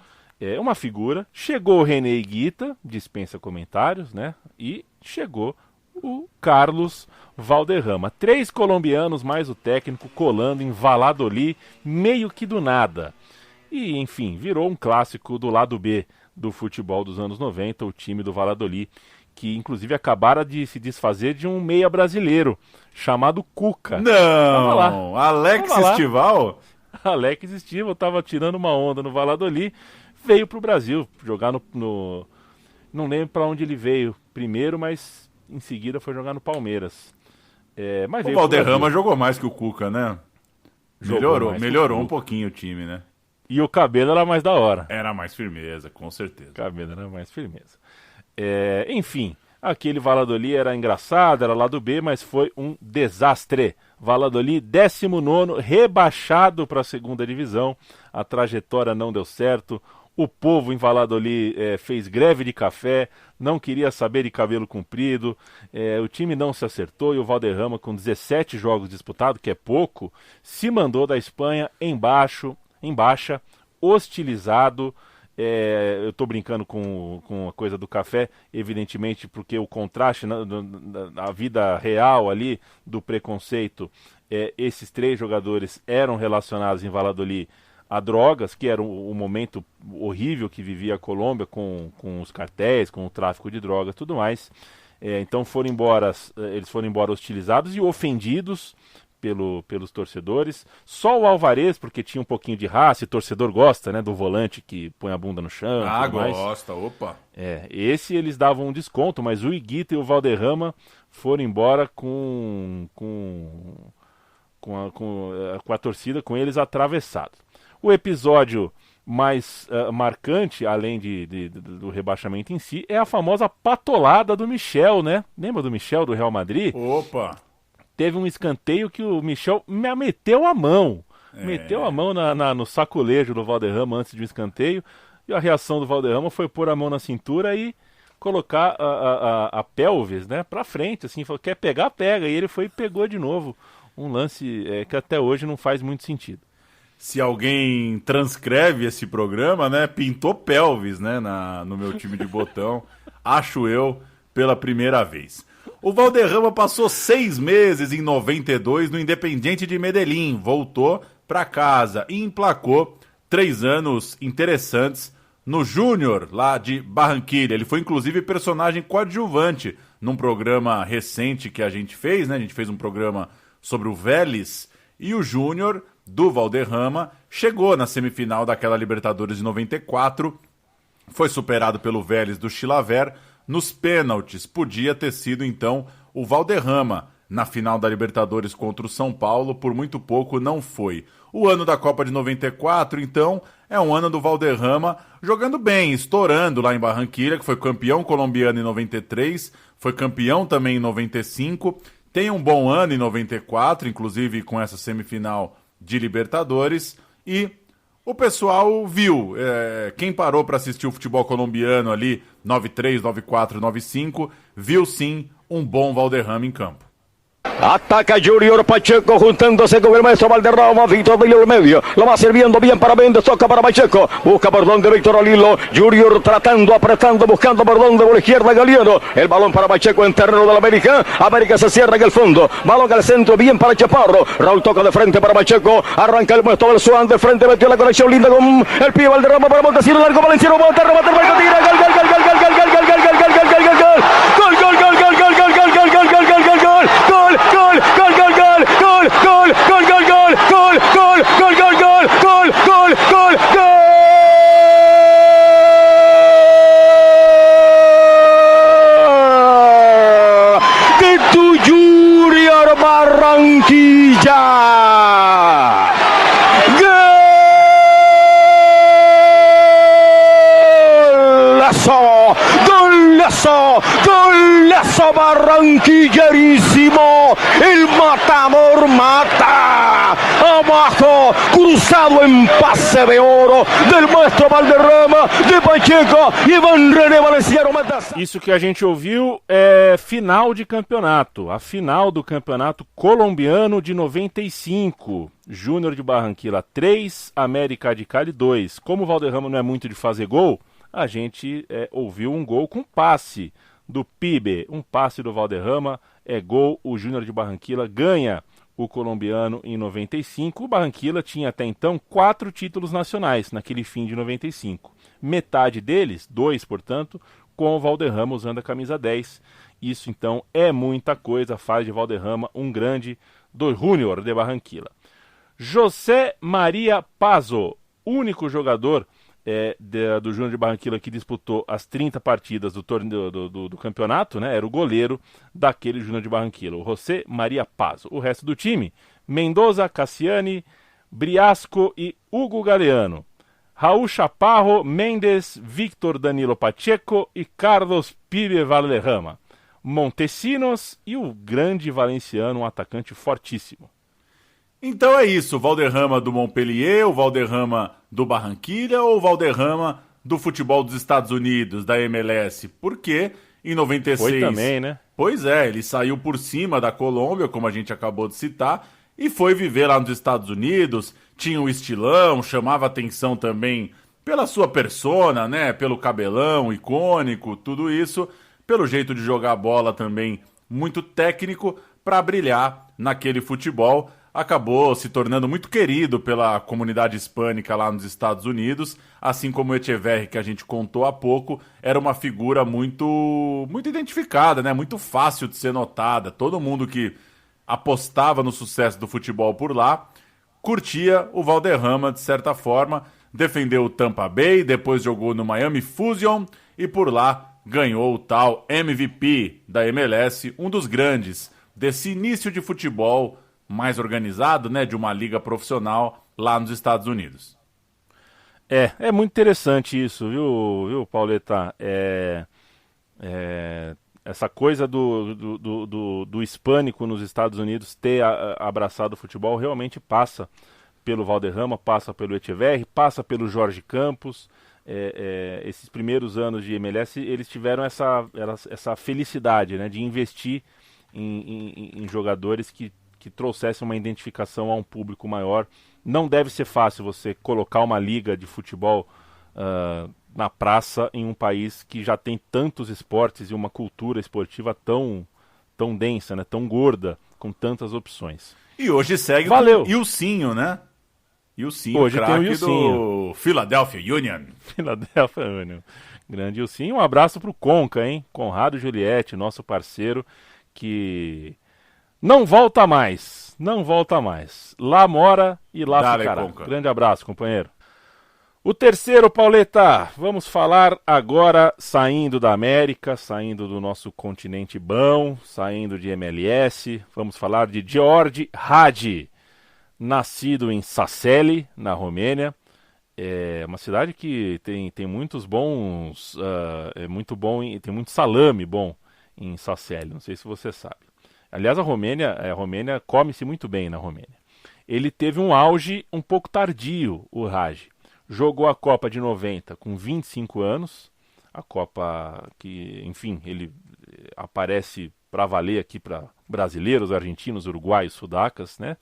[SPEAKER 2] uma figura. Chegou o René Higuita, dispensa comentários, né? E chegou o Carlos Valderrama. 3 colombianos mais o técnico colando em Valladolid, meio que do nada. E, enfim, virou um clássico do lado B do futebol dos anos 90, o time do Valladolid, que inclusive acabara de se desfazer de um meia brasileiro, chamado Cuca.
[SPEAKER 3] Não! Alex Estival?
[SPEAKER 2] Alex Estival estava tirando uma onda no Valladolid, veio para o Brasil jogar no... Não lembro para onde ele veio primeiro, mas em seguida foi jogar no Palmeiras. Mas
[SPEAKER 3] o Valderrama jogou mais que o Cuca, né? Melhorou um pouquinho o time, né?
[SPEAKER 2] E o cabelo era mais da hora.
[SPEAKER 3] Era mais firmeza, com certeza.
[SPEAKER 2] O cabelo era mais firmeza. Enfim, aquele Valladolid era engraçado, era lado B, mas foi um desastre. Valladolid, 19º, rebaixado para a 2ª divisão. A trajetória não deu certo. O povo em Valladolid fez greve de café, não queria saber de cabelo comprido. O time não se acertou e o Valderrama, com 17 jogos disputados, que é pouco, se mandou da Espanha em baixa, hostilizado. Eu estou brincando com a coisa do café, evidentemente, porque o contraste na vida real ali do preconceito, esses 3 jogadores eram relacionados em Valladolid a drogas, que era o momento horrível que vivia a Colômbia com os cartéis, com o tráfico de drogas e tudo mais. Então eles foram embora hostilizados e ofendidos pelos torcedores. Só o Alvarez, porque tinha um pouquinho de raça, e torcedor gosta, né, do volante que põe a bunda no chão.
[SPEAKER 3] Ah, gosta, opa.
[SPEAKER 2] Esse eles davam um desconto, mas o Higuita e o Valderrama foram embora com a torcida, com eles atravessados. O episódio mais marcante, além do rebaixamento em si, é a famosa patolada do Michel, né? Lembra do Michel do Real Madrid?
[SPEAKER 3] Opa!
[SPEAKER 2] Teve um escanteio que o Michel meteu a mão. Meteu a mão no sacolejo do Valderrama antes de um escanteio. E a reação do Valderrama foi pôr a mão na cintura e colocar a pelvis, né, pra frente, assim, falou, quer pegar, pega. E ele foi e pegou de novo. Um lance que até hoje não faz muito sentido.
[SPEAKER 3] Se alguém transcreve esse programa, né, pintou pelvis, né, no meu time de botão, acho eu, pela primeira vez. O Valderrama passou 6 meses em 92 no Independiente de Medellín, voltou para casa e emplacou 3 anos interessantes no Júnior, lá de Barranquilla. Ele foi inclusive personagem coadjuvante num programa recente que a gente fez, né, a gente fez um programa sobre o Vélez, e o Júnior do Valderrama chegou na semifinal daquela Libertadores de 94, foi superado pelo Vélez do Chilaver nos pênaltis. Podia ter sido então o Valderrama na final da Libertadores contra o São Paulo, por muito pouco não foi. O ano da Copa de 94, então, é um ano do Valderrama jogando bem, estourando lá em Barranquilla, que foi campeão colombiano em 93, foi campeão também em 95, tem um bom ano em 94, inclusive com essa semifinal de Libertadores, e o pessoal viu, quem parou para assistir o futebol colombiano ali, 93, 94, 95, viu sim um bom Valderrama em campo.
[SPEAKER 11] Ataca Junior Pacheco juntándose con el maestro Valderrama. Víctor Alilo en medio. Lo va sirviendo bien para Méndez. Toca para Pacheco. Busca por donde Víctor Alilo. Junior tratando, apretando, buscando por donde por la izquierda Galeano. El balón para Pacheco en terreno de la América. América se cierra en el fondo. Balón al centro, bien para Chaparro. Raúl toca de frente para Pacheco. Arranca el maestro del Swan de frente. Metió la conexión linda con el pie Valderrama para Montesino. Largo Valenciano. Remate, marca, tira. Gol, gol, gol, gol, gol, gol, gol, gol, gol, gol, gol, gol, gol, gol. Gol, gol, gol, gol, gol, gol, gol, gol, gol, gol, gol, gol, gol. Gol, gol, gol, gol, gol, gol, gol, gol, gol, gol, gol, gol, gol, gol, gol, gol, gol, gol, gol. De tu Junior Barranquilla. Golazo, golazo, golazo barranquillerísimo. El matador mata. Abajo, cruzado en pase de oro del maestro Valderrama, de Pacheco e Ivan René Valenciano.
[SPEAKER 2] Isso que a gente ouviu é final de campeonato, a final do campeonato colombiano de 95. Júnior de Barranquilla 3, América de Cali 2. Como o Valderrama não é muito de fazer gol, a gente ouviu um gol com passe do Pibe, um passe do Valderrama, é gol, o Júnior de Barranquilla ganha o colombiano em 95. O Barranquilla tinha até então 4 títulos nacionais naquele fim de 95. Metade deles, 2, portanto, com o Valderrama usando a camisa 10. Isso então é muita coisa, faz de Valderrama um grande do Júnior de Barranquilla. José Maria Pazzo, único jogador do Júnior de Barranquilla que disputou as 30 partidas do torneio do campeonato, né? Era o goleiro daquele Júnior de Barranquilla, o José Maria Pazzo. O resto do time, Mendoza, Cassiani, Briasco e Hugo Galeano. Raul Chaparro, Mendes, Victor Danilo Pacheco e Carlos Pibe Valderrama. Montesinos e o grande valenciano, um atacante fortíssimo.
[SPEAKER 3] Então é isso, o Valderrama do Montpellier, o Valderrama do Barranquilla ou o Valderrama do futebol dos Estados Unidos, da MLS? Porque em 96...
[SPEAKER 2] Foi também, né?
[SPEAKER 3] Pois é, ele saiu por cima da Colômbia, como a gente acabou de citar, e foi viver lá nos Estados Unidos, tinha um estilão, chamava atenção também pela sua persona, né? Pelo cabelão icônico, tudo isso, pelo jeito de jogar bola também muito técnico para brilhar naquele futebol. Acabou se tornando muito querido pela comunidade hispânica lá nos Estados Unidos, assim como o Echeverri, que a gente contou há pouco, era uma figura muito identificada, né? Muito fácil de ser notada. Todo mundo que apostava no sucesso do futebol por lá, curtia o Valderrama de certa forma, defendeu o Tampa Bay, depois jogou no Miami Fusion e por lá ganhou o tal MVP da MLS, um dos grandes desse início de futebol mais organizado, né, de uma liga profissional lá nos Estados Unidos.
[SPEAKER 2] É muito interessante isso, viu Pauleta? Essa coisa do hispânico nos Estados Unidos ter abraçado o futebol realmente passa pelo Valderrama, passa pelo Etcheverry, passa pelo Jorge Campos. Esses primeiros anos de MLS, eles tiveram essa felicidade, né, de investir em jogadores que trouxessem uma identificação a um público maior. Não deve ser fácil você colocar uma liga de futebol na praça em um país que já tem tantos esportes e uma cultura esportiva tão densa, né, tão gorda, com tantas opções.
[SPEAKER 3] E hoje segue
[SPEAKER 2] Valeu.
[SPEAKER 3] com Ilcinho, né? Ilcinho,
[SPEAKER 2] hoje tem o
[SPEAKER 3] craque
[SPEAKER 2] Ilcinho.
[SPEAKER 3] do Philadelphia Union.
[SPEAKER 2] Philadelphia Union. Grande Ilcinho. Um abraço pro Conca, hein? Conrado Juliette, nosso parceiro, que não volta mais. Não volta mais. Lá mora e lá ficará.
[SPEAKER 3] Conca.
[SPEAKER 2] Grande abraço, companheiro. O terceiro, Pauleta, vamos falar agora saindo da América, saindo do nosso continente bom, saindo de MLS, vamos falar de George Hagi, nascido em Sasseli, na Romênia. É uma cidade que tem muitos bons, tem muito salame bom em Sasseli, não sei se você sabe. Aliás, a Romênia come-se muito bem na Romênia. Ele teve um auge um pouco tardio, o Hagi. Jogou a Copa de 90 com 25 anos, a Copa que, enfim, ele aparece para valer aqui para brasileiros, argentinos, uruguaios, sudacas, né?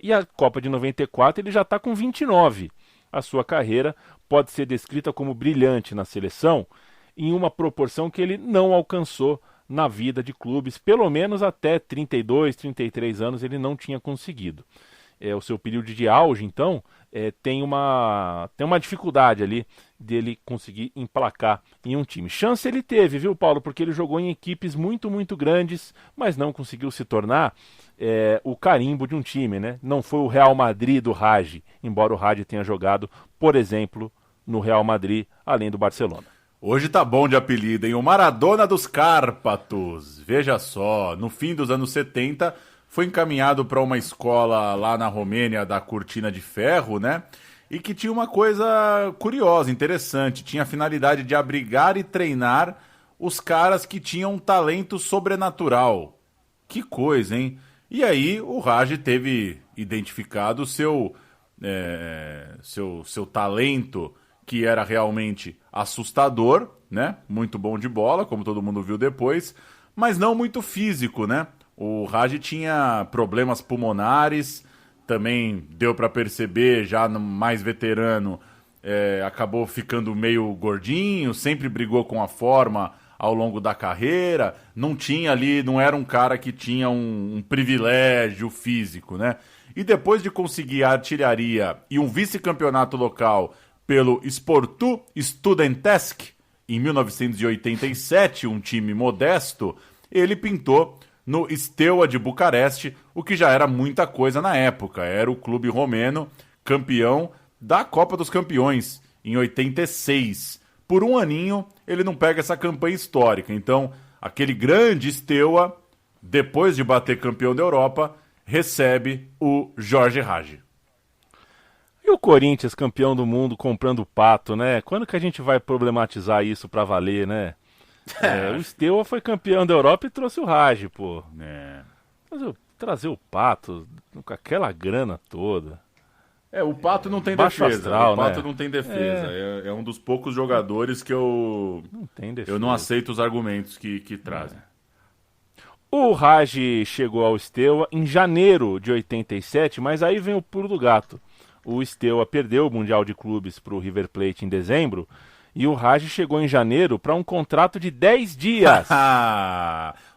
[SPEAKER 2] E a Copa de 94 ele já está com 29. A sua carreira pode ser descrita como brilhante na seleção, em uma proporção que ele não alcançou na vida de clubes, pelo menos até 32, 33 anos ele não tinha conseguido. O seu período de auge, então, tem uma dificuldade ali dele conseguir emplacar em um time. Chance ele teve, viu, Paulo? Porque ele jogou em equipes muito, muito grandes, mas não conseguiu se tornar o carimbo de um time, né? Não foi o Real Madrid do Hagi, embora o Hagi tenha jogado, por exemplo, no Real Madrid, além do Barcelona.
[SPEAKER 3] Hoje tá bom de apelido, hein? O Maradona dos Cárpatos. Veja só, no fim dos anos 70... foi encaminhado para uma escola lá na Romênia da Cortina de Ferro, né? E que tinha uma coisa curiosa, interessante. Tinha a finalidade de abrigar e treinar os caras que tinham um talento sobrenatural. Que coisa, hein? E aí o Hagi teve identificado o seu talento, que era realmente assustador, né? Muito bom de bola, como todo mundo viu depois, mas não muito físico, né? O Hagi tinha problemas pulmonares, também deu para perceber, já no mais veterano, acabou ficando meio gordinho, sempre brigou com a forma ao longo da carreira, não era um cara que tinha um privilégio físico, né? E depois de conseguir a artilharia e um vice-campeonato local pelo Sportu Studentesc, em 1987, um time modesto, ele pintou no Steaua de Bucareste, o que já era muita coisa na época. Era o clube romeno campeão da Copa dos Campeões, em 86. Por um aninho, ele não pega essa campanha histórica. Então, aquele grande Steaua, depois de bater campeão da Europa, recebe o George Hagi.
[SPEAKER 2] E o Corinthians, campeão do mundo, comprando pato, né? Quando que a gente vai problematizar isso pra valer, né? O Steaua foi campeão da Europa e trouxe o Hagi, pô. Trazer o Pato com aquela grana toda.
[SPEAKER 3] O Pato não tem
[SPEAKER 2] Baixo
[SPEAKER 3] defesa.
[SPEAKER 2] astral,
[SPEAKER 3] o Pato
[SPEAKER 2] né?
[SPEAKER 3] não tem defesa. É um dos poucos jogadores que eu não aceito os argumentos que trazem.
[SPEAKER 2] O Hagi chegou ao Steaua em janeiro de 87, mas aí vem o pulo do gato. O Steaua perdeu o Mundial de Clubes para o River Plate em dezembro. E o Hagi chegou em janeiro para um contrato de 10 dias.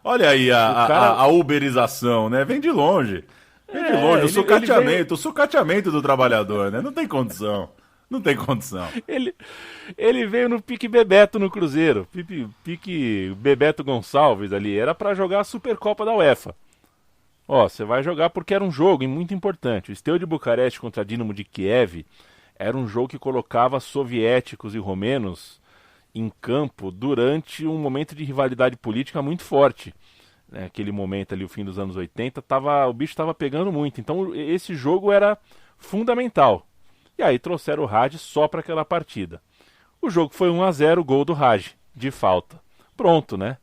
[SPEAKER 3] Olha aí a uberização, né? Vem de longe. Vem de longe. O sucateamento do trabalhador, né? Não tem condição. Não tem condição.
[SPEAKER 2] Ele veio no pique Bebeto no Cruzeiro. Pique Bebeto Gonçalves ali. Era para jogar a Supercopa da UEFA. Ó, você vai jogar porque era um jogo muito importante. O Steaua de Bucareste contra Dinamo de Kiev era um jogo que colocava soviéticos e romenos em campo durante um momento de rivalidade política muito forte. Aquele momento ali, o fim dos anos 80, o bicho estava pegando muito. Então esse jogo era fundamental. E aí trouxeram o Hagi só para aquela partida. O jogo foi 1-0, gol do Hagi, de falta. Pronto, né?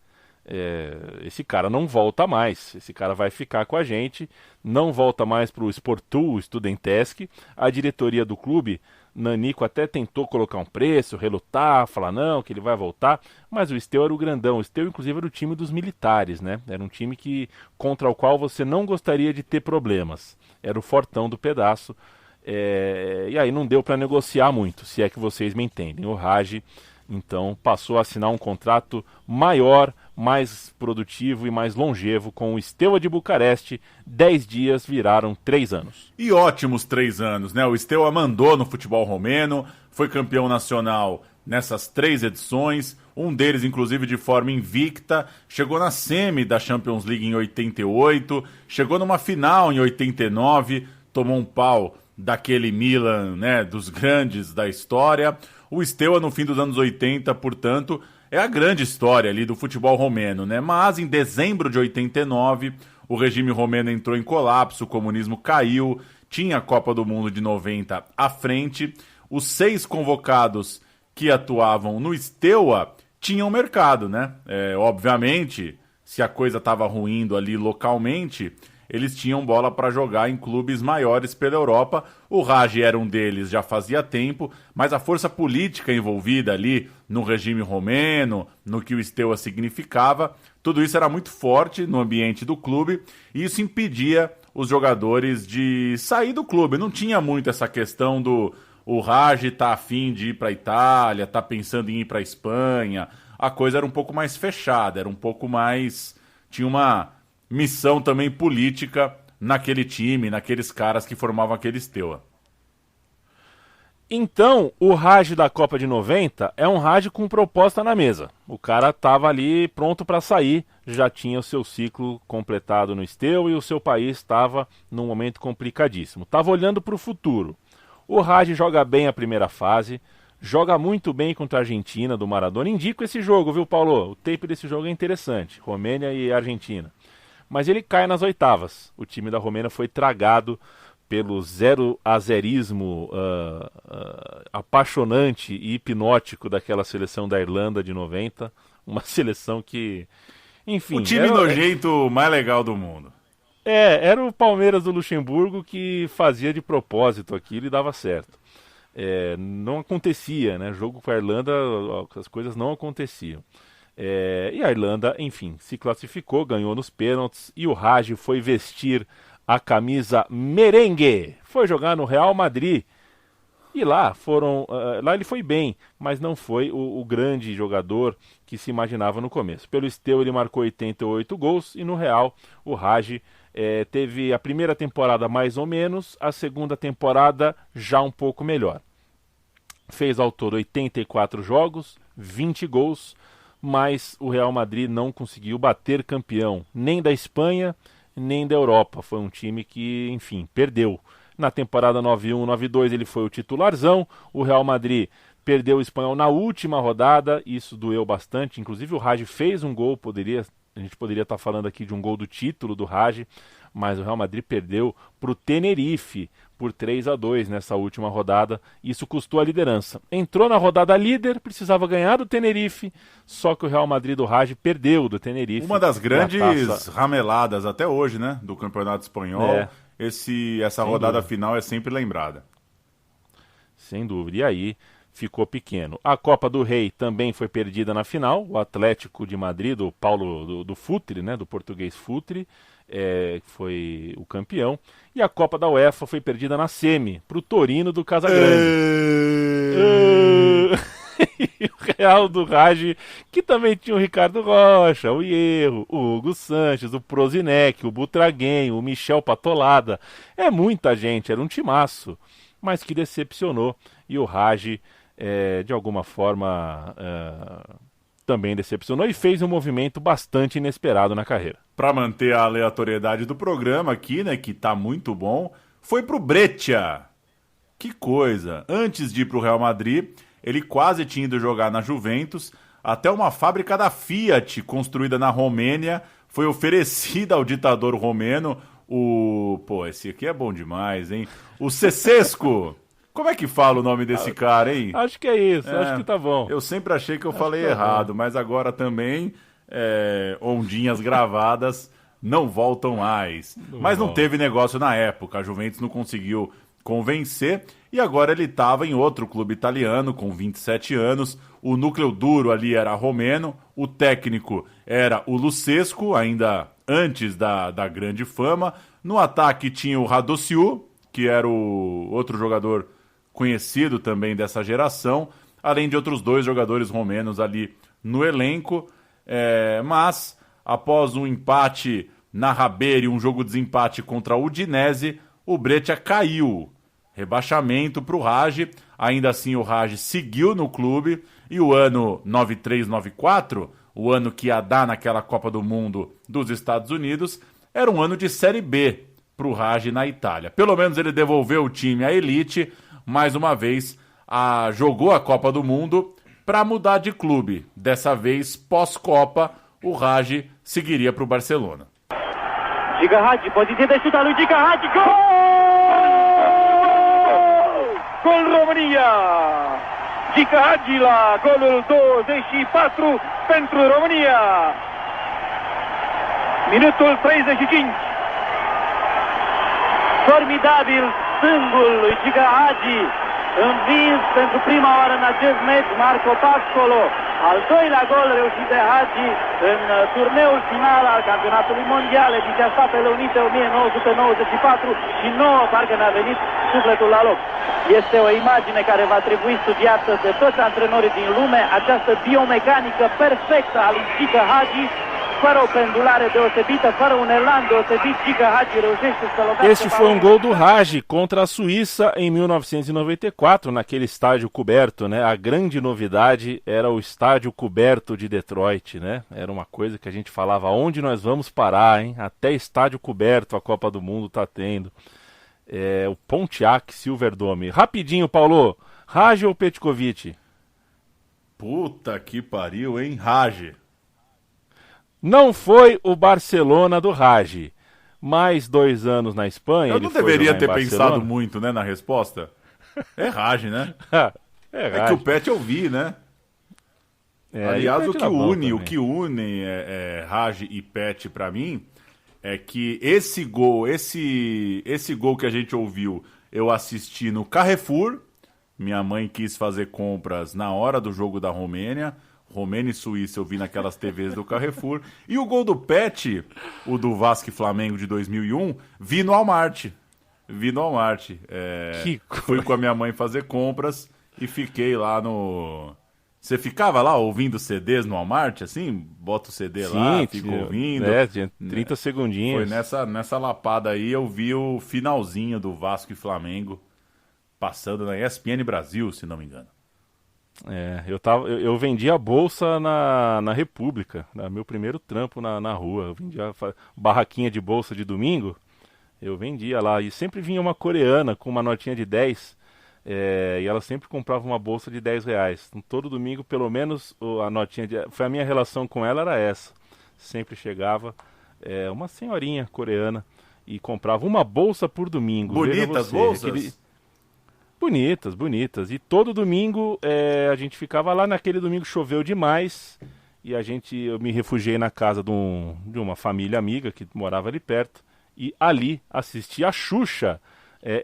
[SPEAKER 2] Esse cara não volta mais. Esse cara vai ficar com a gente. Não volta mais para o Sportul Studentesc. A diretoria do clube, Nanico, até tentou colocar um preço, relutar, falar não, que ele vai voltar. Mas o Steaua era o grandão. O Steaua, inclusive, era o time dos militares, né? Era um time contra o qual você não gostaria de ter problemas. Era o fortão do pedaço. E aí não deu para negociar muito, se é que vocês me entendem. O Hagi, então, passou a assinar um contrato maior, mais produtivo e mais longevo com o Steaua de Bucareste. 10 dias viraram 3 anos.
[SPEAKER 3] E ótimos 3 anos, né? O Steaua mandou no futebol romeno, foi campeão nacional nessas 3 edições, um deles inclusive de forma invicta, chegou na semi da Champions League em 88, chegou numa final em 89, tomou um pau daquele Milan, né, dos grandes da história. O Steaua, no fim dos anos 80, portanto, é a grande história ali do futebol romeno, né? Mas em dezembro de 89, o regime romeno entrou em colapso, o comunismo caiu, tinha a Copa do Mundo de 90 à frente. Os 6 convocados que atuavam no Steaua tinham mercado, né? Obviamente, se a coisa estava ruindo ali localmente, eles tinham bola para jogar em clubes maiores pela Europa. O Hagi era um deles, já fazia tempo, mas a força política envolvida ali no regime romeno, no que o Steaua significava, tudo isso era muito forte no ambiente do clube e isso impedia os jogadores de sair do clube. Não tinha muito essa questão do o Hagi tá afim de ir para a Itália, tá pensando em ir para a Espanha. A coisa era um pouco mais fechada, era um pouco mais... tinha uma missão também política naquele time, naqueles caras que formavam aquele Steaua.
[SPEAKER 2] Então, o Hagi da Copa de 90 é um Hagi com proposta na mesa. O cara estava ali pronto para sair, já tinha o seu ciclo completado no Steaua e o seu país estava num momento complicadíssimo. Estava olhando para o futuro. O Hagi joga bem a primeira fase, joga muito bem contra a Argentina do Maradona. Indico esse jogo, viu, Paulo? O tape desse jogo é interessante, Romênia e Argentina. Mas ele cai nas oitavas. O time da Romênia foi tragado pelo zero-azerismo apaixonante e hipnótico daquela seleção da Irlanda de 90. Uma seleção que, enfim...
[SPEAKER 3] O time nojento mais legal do mundo.
[SPEAKER 2] Era o Palmeiras do Luxemburgo que fazia de propósito aquilo e dava certo. Não acontecia, né? Jogo com a Irlanda, as coisas não aconteciam. E a Irlanda, enfim, se classificou, ganhou nos pênaltis e o Hagi foi vestir a camisa merengue, foi jogar no Real Madrid e lá ele foi bem, mas não foi o grande jogador que se imaginava no começo. Pelo Steaua ele marcou 88 gols e no Real o Hagi teve a primeira temporada mais ou menos, a segunda temporada já um pouco melhor. Fez ao todo 84 jogos, 20 gols, mas o Real Madrid não conseguiu bater campeão, nem da Espanha, nem da Europa. Foi um time que, enfim, perdeu. Na temporada 91-92 ele foi o titularzão, o Real Madrid perdeu o Espanhol na última rodada, isso doeu bastante, inclusive o Hagi fez um gol, a gente poderia estar falando aqui de um gol do título do Hagi, mas o Real Madrid perdeu para o Tenerife por 3-2 nessa última rodada. Isso custou a liderança. Entrou na rodada líder, precisava ganhar do Tenerife, só que o Real Madrid do Hagi perdeu do Tenerife.
[SPEAKER 3] Uma das grandes rameladas até hoje, né, do Campeonato Espanhol. Essa rodada final é sempre lembrada.
[SPEAKER 2] Sem dúvida. E aí ficou pequeno. A Copa do Rei também foi perdida na final. O Atlético de Madrid, do Paulo do Futre, né, do português Futre, foi o campeão. E a Copa da UEFA foi perdida na semi, para o Torino do Casagrande. E o Real do Hagi, que também tinha o Ricardo Rocha, o Hierro, o Hugo Sanches, o Prozinec, o Butraguem, o Michel Patolada. É muita gente, era um timaço, mas que decepcionou. E o Hagi, de alguma forma, também decepcionou e fez um movimento bastante inesperado na carreira.
[SPEAKER 3] para manter a aleatoriedade do programa aqui, né, que tá muito bom, foi pro Breccia. Que coisa! Antes de ir pro Real Madrid, ele quase tinha ido jogar na Juventus, até uma fábrica da Fiat, construída na Romênia, foi oferecida ao ditador romeno, esse aqui é bom demais, hein? O Cesesco. Como é que fala o nome desse cara, hein?
[SPEAKER 2] Acho que é isso, acho que tá bom.
[SPEAKER 3] Eu sempre achei que eu falei errado, mas agora também ondinhas gravadas não voltam mais. Mas não teve negócio na época, a Juventus não conseguiu convencer e agora ele estava em outro clube italiano com 27 anos. O núcleo duro ali era romeno, o técnico era o Lucescu, ainda antes da grande fama. No ataque tinha o Radociu, que era o outro jogador conhecido também dessa geração, além de outros 2 jogadores romenos ali no elenco. Mas, após um empate na Rabeira e um jogo de desempate contra o Udinese, o Breccia caiu. Rebaixamento para o Raj. Ainda assim, o Raj seguiu no clube e o ano 93-94, o ano que ia dar naquela Copa do Mundo dos Estados Unidos, era um ano de Série B para o Raj na Itália. Pelo menos ele devolveu o time à elite, mais uma vez jogou a Copa do Mundo para mudar de clube. Dessa vez, pós-Copa, o Raj seguiria para o Barcelona.
[SPEAKER 12] Giga Hagi, poziție de șut al lui Giga Hagi, gol! Gol România! Giga Hagi la golul 24 pentru România! Minutul 35. Formidabil stângul lui Giga Hagi, învins pentru prima oară în acest meci Marco Pascolo. Al doilea gol reușit de Hagi în turneul final al campionatului mondial ediția Statele Unite 1994 și nouă parcă ne-a venit sufletul la loc. Este o imagine care va trebui studiată de toți antrenorii din lume, această biomecanică perfectă a lui Giga Hagi, fără o pendulare deosebită, fără un elan deosebit, Giga Hagi reușește să lovească.
[SPEAKER 2] Este foi um gol do Hagi contra a Suíça em 1994, naquele estádio coberto, né? A grande novidade era o estádio coberto de Detroit, né? Era uma coisa que a gente falava, onde nós vamos parar, hein? Até estádio coberto a Copa do Mundo tá tendo. O Pontiac Silverdome. Rapidinho, Paulo. Hagi ou Petkovic?
[SPEAKER 3] Puta que pariu, hein? Hagi.
[SPEAKER 2] Não foi o Barcelona do Hagi. Mais 2 anos na Espanha.
[SPEAKER 3] Eu não deveria ter pensado muito, né, na resposta. É Hagi, né? É que o Pet eu vi, né? Aliás, o que une Hagi e Pet pra mim é que esse gol que a gente ouviu, eu assisti no Carrefour. Minha mãe quis fazer compras na hora do jogo da Romênia e Suíça, eu vi naquelas TVs do Carrefour. E o gol do Pet, o do Vasco e Flamengo de 2001, vi no Walmart. Fui com a minha mãe fazer compras e fiquei lá no... Você ficava lá ouvindo CDs no Walmart, assim? Bota o CD lá, fica ouvindo.
[SPEAKER 2] 30 segundinhos.
[SPEAKER 3] Foi nessa lapada aí, eu vi o finalzinho do Vasco e Flamengo passando na ESPN Brasil, se não me engano.
[SPEAKER 2] Eu vendia a bolsa na República, meu primeiro trampo na rua. Eu vendia barraquinha de bolsa de domingo, eu vendia lá. E sempre vinha uma coreana com uma notinha de 10, e ela sempre comprava uma bolsa de R$10. Então, todo domingo, pelo menos, a notinha foi a minha relação com ela, era essa. Sempre chegava uma senhorinha coreana e comprava uma bolsa por domingo.
[SPEAKER 3] Bonitas bolsas?
[SPEAKER 2] Bonitas. E todo domingo a gente ficava lá. Naquele domingo choveu demais e eu me refugiei na casa de uma família amiga que morava ali perto. E ali assisti a Xuxa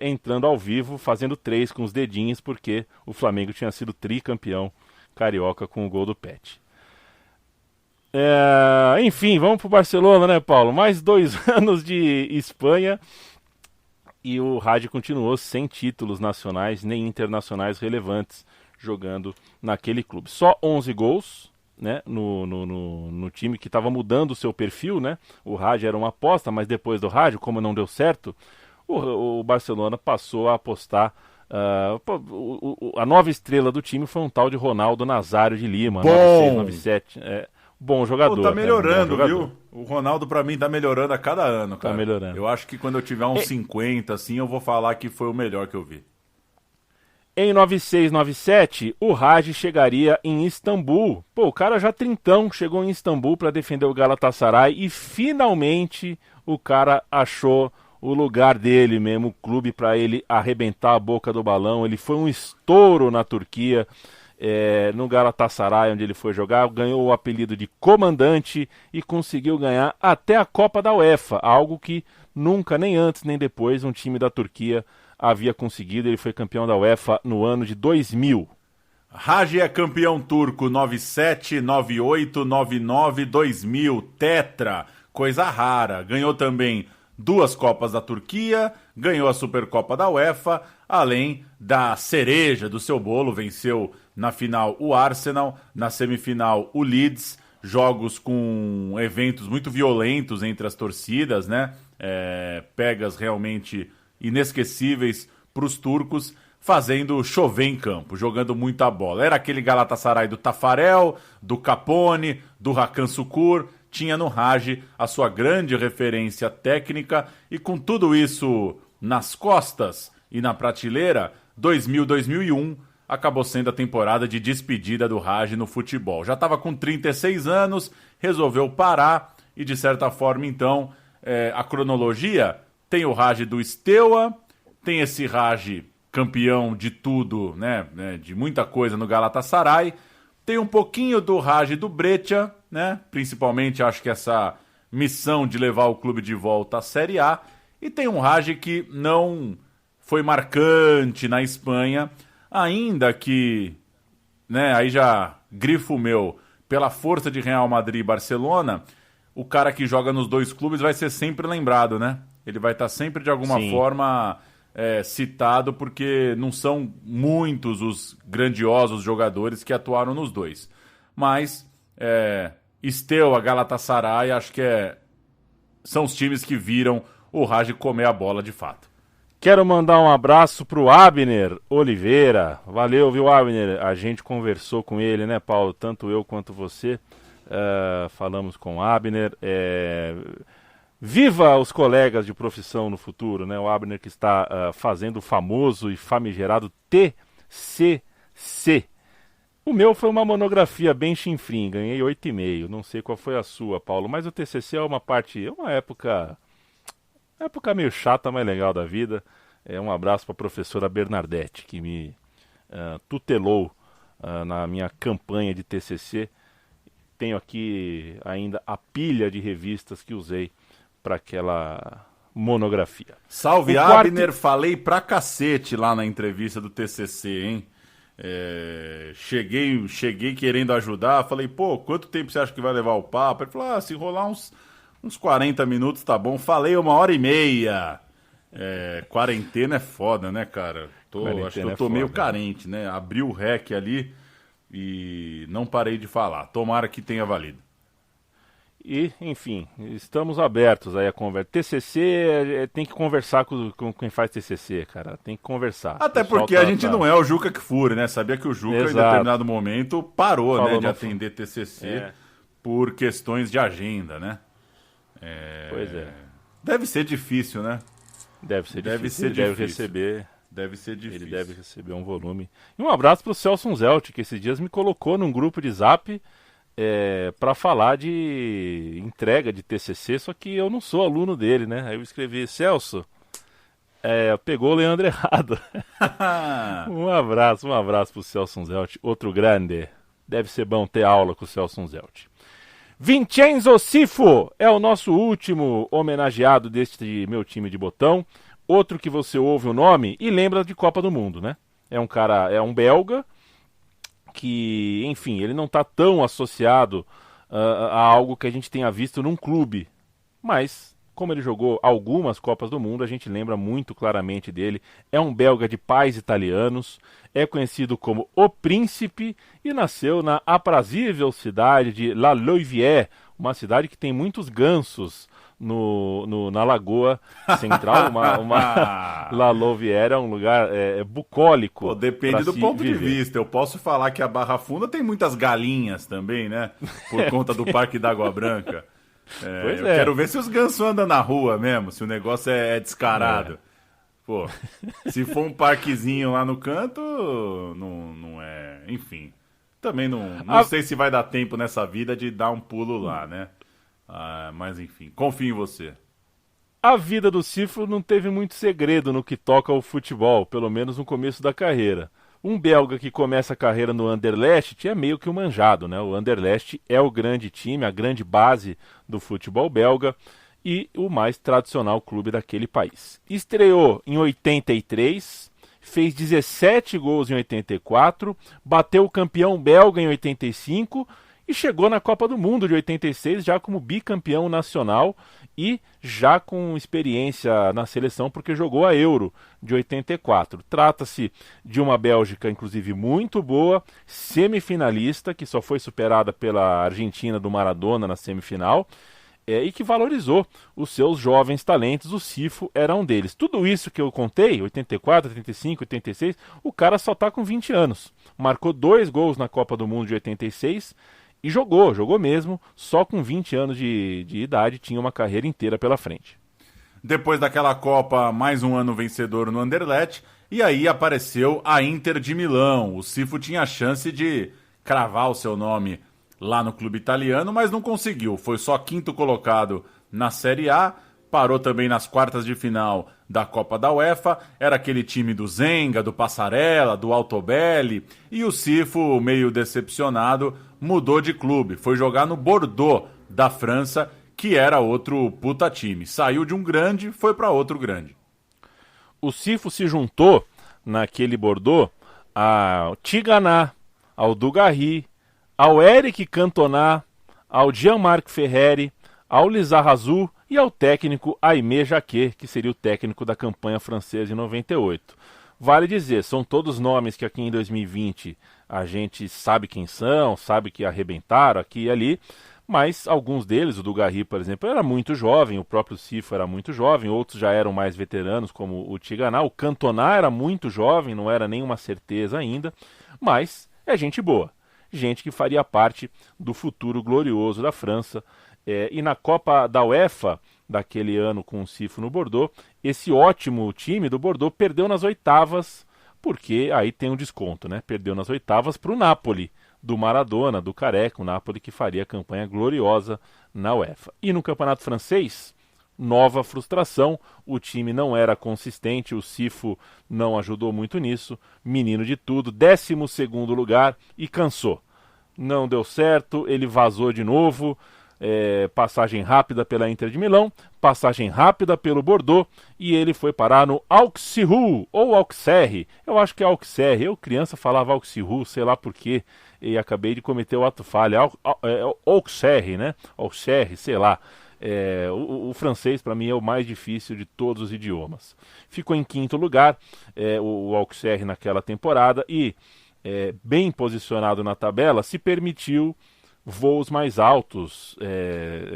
[SPEAKER 2] entrando ao vivo, fazendo 3 com os dedinhos, porque o Flamengo tinha sido tricampeão carioca com o gol do Pet. Enfim, vamos pro Barcelona, né, Paulo? Mais 2 anos de Espanha. E o Hagi continuou sem títulos nacionais nem internacionais relevantes jogando naquele clube. Só 11 gols, né, no time que estava mudando o seu perfil, né? O Hagi era uma aposta, mas depois do Hagi, como não deu certo, o Barcelona passou a apostar. A nova estrela do time foi um tal de Ronaldo Nazário de Lima, 9697. bom jogador.
[SPEAKER 3] Tá melhorando,
[SPEAKER 2] bom
[SPEAKER 3] viu? O Ronaldo, pra mim, tá melhorando a cada ano, cara.
[SPEAKER 2] Tá melhorando.
[SPEAKER 3] Eu acho que quando eu tiver uns 50, assim, eu vou falar que foi o melhor que eu vi.
[SPEAKER 2] Em 96-97, o Hagi chegaria em Istambul. Pô, o cara já trintão chegou em Istambul para defender o Galatasaray e finalmente o cara achou o lugar dele mesmo, o clube, para ele arrebentar a boca do balão. Ele foi um estouro na Turquia, no Galatasaray, onde ele foi jogar, ganhou o apelido de comandante e conseguiu ganhar até a Copa da UEFA, algo que nunca, nem antes nem depois, um time da Turquia havia conseguido. Ele foi campeão da UEFA no ano de 2000.
[SPEAKER 3] Hagi é campeão turco 97, 98, 99, 2000, tetra, coisa rara. Ganhou também 2 Copas da Turquia, ganhou a Supercopa da UEFA, além da cereja do seu bolo, venceu na final o Arsenal, na semifinal o Leeds, jogos com eventos muito violentos entre as torcidas, né? Pegas realmente inesquecíveis para os turcos, fazendo chover em campo, jogando muita bola. Era aquele Galatasaray do Tafarel, do Capone, do Hakan Şükür, tinha no Hagi a sua grande referência técnica, e com tudo isso nas costas e na prateleira, 2000-2001 acabou sendo a temporada de despedida do Hagi no futebol. Já estava com 36 anos, resolveu parar e, de certa forma, então, a cronologia tem o Hagi do Steaua, tem esse Hagi campeão de tudo, né, de muita coisa no Galatasaray, tem um pouquinho do Hagi do Breccia, né, principalmente acho que essa missão de levar o clube de volta à Série A, e tem um Hagi que não foi marcante na Espanha, ainda que, né, aí já grifo meu, pela força de Real Madrid e Barcelona, o cara que joga nos 2 clubes vai ser sempre lembrado, né? Ele vai estar sempre de alguma forma citado, porque não são muitos os grandiosos jogadores que atuaram nos 2. Mas Steaua, Galatasaray, acho que são os times que viram o Hagi comer a bola de fato.
[SPEAKER 2] Quero mandar um abraço pro Abner Oliveira. Valeu, viu, Abner? A gente conversou com ele, né, Paulo? Tanto eu quanto você. Falamos com o Abner. Viva os colegas de profissão no futuro, né? O Abner que está fazendo o famoso e famigerado TCC. O meu foi uma monografia bem chinfrim, ganhei 8,5. Não sei qual foi a sua, Paulo, mas o TCC é uma época meio chata, mas legal da vida. Um abraço para a professora Bernadette, que me tutelou na minha campanha de TCC. Tenho aqui ainda a pilha de revistas que usei para aquela monografia.
[SPEAKER 3] Salve, Abner, falei pra cacete lá na entrevista do TCC, hein? Cheguei querendo ajudar, falei, pô, quanto tempo você acha que vai levar o papo? Ele falou, se rolar uns 40 minutos tá bom. Falei 1h30. Quarentena é foda, né, cara? Acho que eu tô meio carente, né? Abri o REC ali e não parei de falar. Tomara que tenha valido.
[SPEAKER 2] E, enfim, estamos abertos aí a conversa. TCC, tem que conversar com quem faz TCC, cara. Tem que conversar.
[SPEAKER 3] Até porque a gente não é o Juca Kfouri, né? Sabia que o Juca, em determinado momento, parou, né, de atender TCC por questões de agenda, né?
[SPEAKER 2] Pois é.
[SPEAKER 3] Deve ser difícil, né?
[SPEAKER 2] Deve ser difícil.
[SPEAKER 3] Ele
[SPEAKER 2] deve receber um volume. E um abraço pro Celso Zelt, que esses dias me colocou num grupo de Zap para falar de entrega de TCC, só que eu não sou aluno dele, né? Aí eu escrevi, Celso, pegou o Leandro errado. Um abraço pro Celso Zelt, outro grande. Deve ser bom ter aula com o Celso Zelt. Vincenzo Sifo é o nosso último homenageado deste meu time de botão. Outro que você ouve o nome e lembra de Copa do Mundo, né? É um belga que, enfim, ele não está tão associado a algo que a gente tenha visto num clube. Mas, como ele jogou algumas Copas do Mundo, a gente lembra muito claramente dele. É um belga de pais italianos, é conhecido como O Príncipe e nasceu na aprazível cidade de La Louvière, uma cidade que tem muitos gansos na Lagoa Central, uma La Louvière, um lugar bucólico.
[SPEAKER 3] Pô, depende do ponto de vista. Eu posso falar que a Barra Funda tem muitas galinhas também, né? Por conta do Parque d'Água Branca. Quero ver se os gansos andam na rua mesmo, se o negócio é descarado. Pô, se for um parquezinho lá no canto, não é... Enfim, também não sei se vai dar tempo nessa vida de dar um pulo lá, né? Mas enfim, confio em você.
[SPEAKER 2] A vida do Cifo não teve muito segredo no que toca ao futebol, pelo menos no começo da carreira. Um belga que começa a carreira no Anderlecht é meio que um manjado, né? O Anderlecht é o grande time, a grande base do futebol belga e o mais tradicional clube daquele país. Estreou em 83, fez 17 gols em 84, bateu o campeão belga em 85 e chegou na Copa do Mundo de 86 já como bicampeão nacional e já com experiência na seleção porque jogou a Euro de 84. Trata-se de uma Bélgica, inclusive, muito boa, semifinalista, que só foi superada pela Argentina do Maradona na semifinal, e que valorizou os seus jovens talentos. O Cifo era um deles. Tudo isso que eu contei, 84, 85, 86, o cara só está com 20 anos. Marcou 2 gols na Copa do Mundo de 86 e jogou mesmo, só com 20 anos de idade, tinha uma carreira inteira pela frente.
[SPEAKER 3] Depois daquela Copa, mais um ano vencedor no Anderlecht, e aí apareceu a Inter de Milão. O Cifo tinha a chance de cravar o seu nome lá no clube italiano, mas não conseguiu. Foi só 5º colocado na Série A, parou também nas quartas de final da Copa da UEFA, era aquele time do Zenga, do Passarella, do Altobelli, e o Cifo, meio decepcionado, mudou de clube, foi jogar no Bordeaux da França, que era outro puta time. Saiu de um grande, foi para outro grande.
[SPEAKER 2] O Cifo se juntou naquele Bordeaux ao Tigana, ao Dugarry, ao Eric Cantona, ao Jean-Marc Ferreri, ao Lizarrazu e ao técnico Aimé Jacquet, que seria o técnico da campanha francesa em 98. Vale dizer, são todos nomes que aqui em 2020 a gente sabe quem são, sabe que arrebentaram aqui e ali, mas alguns deles, o Dugarry, por exemplo, era muito jovem, o próprio Cifo era muito jovem, outros já eram mais veteranos, como o Tigana. O Cantona era muito jovem, não era nenhuma certeza ainda, mas é gente boa, gente que faria parte do futuro glorioso da França. E na Copa da UEFA, daquele ano com o Cifo no Bordeaux, esse ótimo time do Bordeaux perdeu nas oitavas, porque aí tem um desconto, né? Perdeu nas oitavas para o Napoli, do Maradona, do Careca, o Napoli que faria a campanha gloriosa na UEFA. E no campeonato francês, nova frustração, o time não era consistente, o Cifo não ajudou muito nisso, menino de tudo, 12º lugar e cansou. Não deu certo, ele vazou de novo, passagem rápida pela Inter de Milão, passagem rápida pelo Bordeaux, e ele foi parar no Auxerre, ou Auxerre, eu acho que é Auxerre, eu criança falava Auxerre, sei lá porquê, e acabei de cometer o ato falha, Auxerre, né, Auxerre, sei lá, o francês para mim é o mais difícil de todos os idiomas. Ficou em 5º lugar, o Auxerre naquela temporada, e bem posicionado na tabela, se permitiu voos mais altos,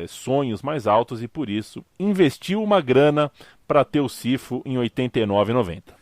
[SPEAKER 2] sonhos mais altos, e por isso investiu uma grana para ter o Cifo em 89 e 90.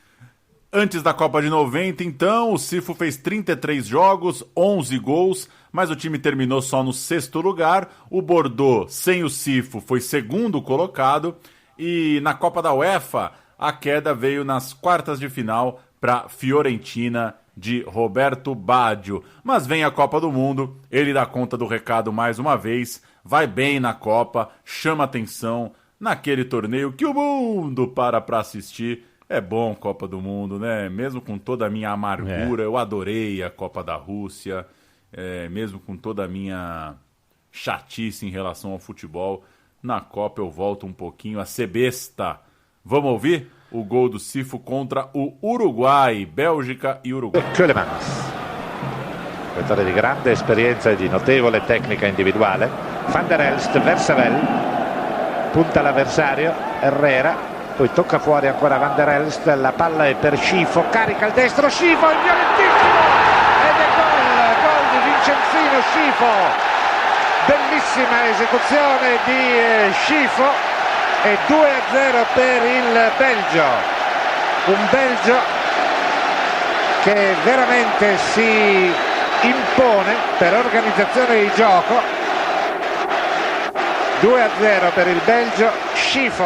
[SPEAKER 3] Antes da Copa de 90, então, o Cifo fez 33 jogos, 11 gols, mas o time terminou só no 6º lugar. O Bordeaux, sem o Cifo, foi 2º colocado, e na Copa da UEFA, a queda veio nas quartas de final para Fiorentina de Roberto Baggio. Mas vem a Copa do Mundo, ele dá conta do recado mais uma vez, vai bem na Copa, chama atenção naquele torneio que o mundo para assistir. É bom Copa do Mundo, né? Mesmo com toda a minha amargura, eu adorei a Copa da Rússia, mesmo com toda a minha chatice em relação ao futebol, na Copa eu volto um pouquinho a ser besta. Vamos ouvir o gol do Cifo contra o Uruguai, Bélgica e Uruguai.
[SPEAKER 13] Keulemans, giocatore di grande esperienza e di notevole tecnica individuale. Van der Elst, Versavel, punta l'avversario, Herrera, poi tocca fuori ancora Van der Elst, la palla è per Scifo, carica il destro, Scifo, è violentissimo, ed è gol di Vincenzino Scifo, bellissima esecuzione di Scifo, e 2-0 per il Belgio. Un Belgio che veramente si impone per organizzazione di gioco. 2-0 per il Belgio. Schifo.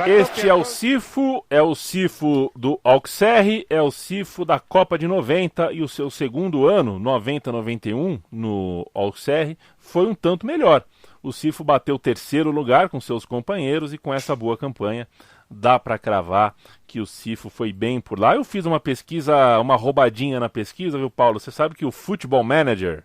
[SPEAKER 2] Este é o Sifo do Auxerre, é o Sifo da Copa de 90 e o seu segundo ano, 90-91, no Auxerre, foi um tanto melhor. O Sifo bateu o terceiro lugar com seus companheiros e com essa boa campanha dá para cravar que o Sifo foi bem por lá. Eu fiz uma pesquisa, uma roubadinha na pesquisa, viu, Paulo? Você sabe que o Football Manager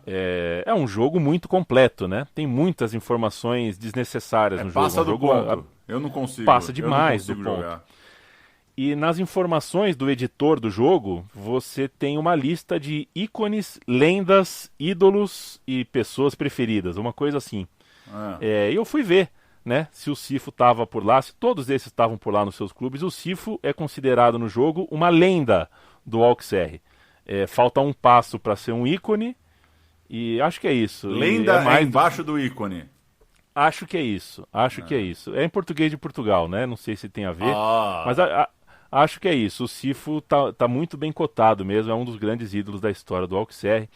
[SPEAKER 2] é um jogo muito completo, né? Tem muitas informações desnecessárias no jogo.
[SPEAKER 3] Passa do ponto. Eu não consigo.
[SPEAKER 2] Passa demais do ponto.
[SPEAKER 3] Jogar.
[SPEAKER 2] E nas informações do editor do jogo, você tem uma lista de ícones, lendas, ídolos e pessoas preferidas, uma coisa assim. E eu fui ver, né, se o Sifo estava por lá, se todos esses estavam por lá nos seus clubes. O Sifo é considerado no jogo uma lenda do Auxerre. Falta um passo para ser um ícone e acho que é isso.
[SPEAKER 3] Lenda mais embaixo do ícone.
[SPEAKER 2] Acho que é isso, que é isso. É em português de Portugal, né? Não sei se tem a ver, mas acho que é isso. O Sifo tá muito bem cotado mesmo, é um dos grandes ídolos da história do Auxerre.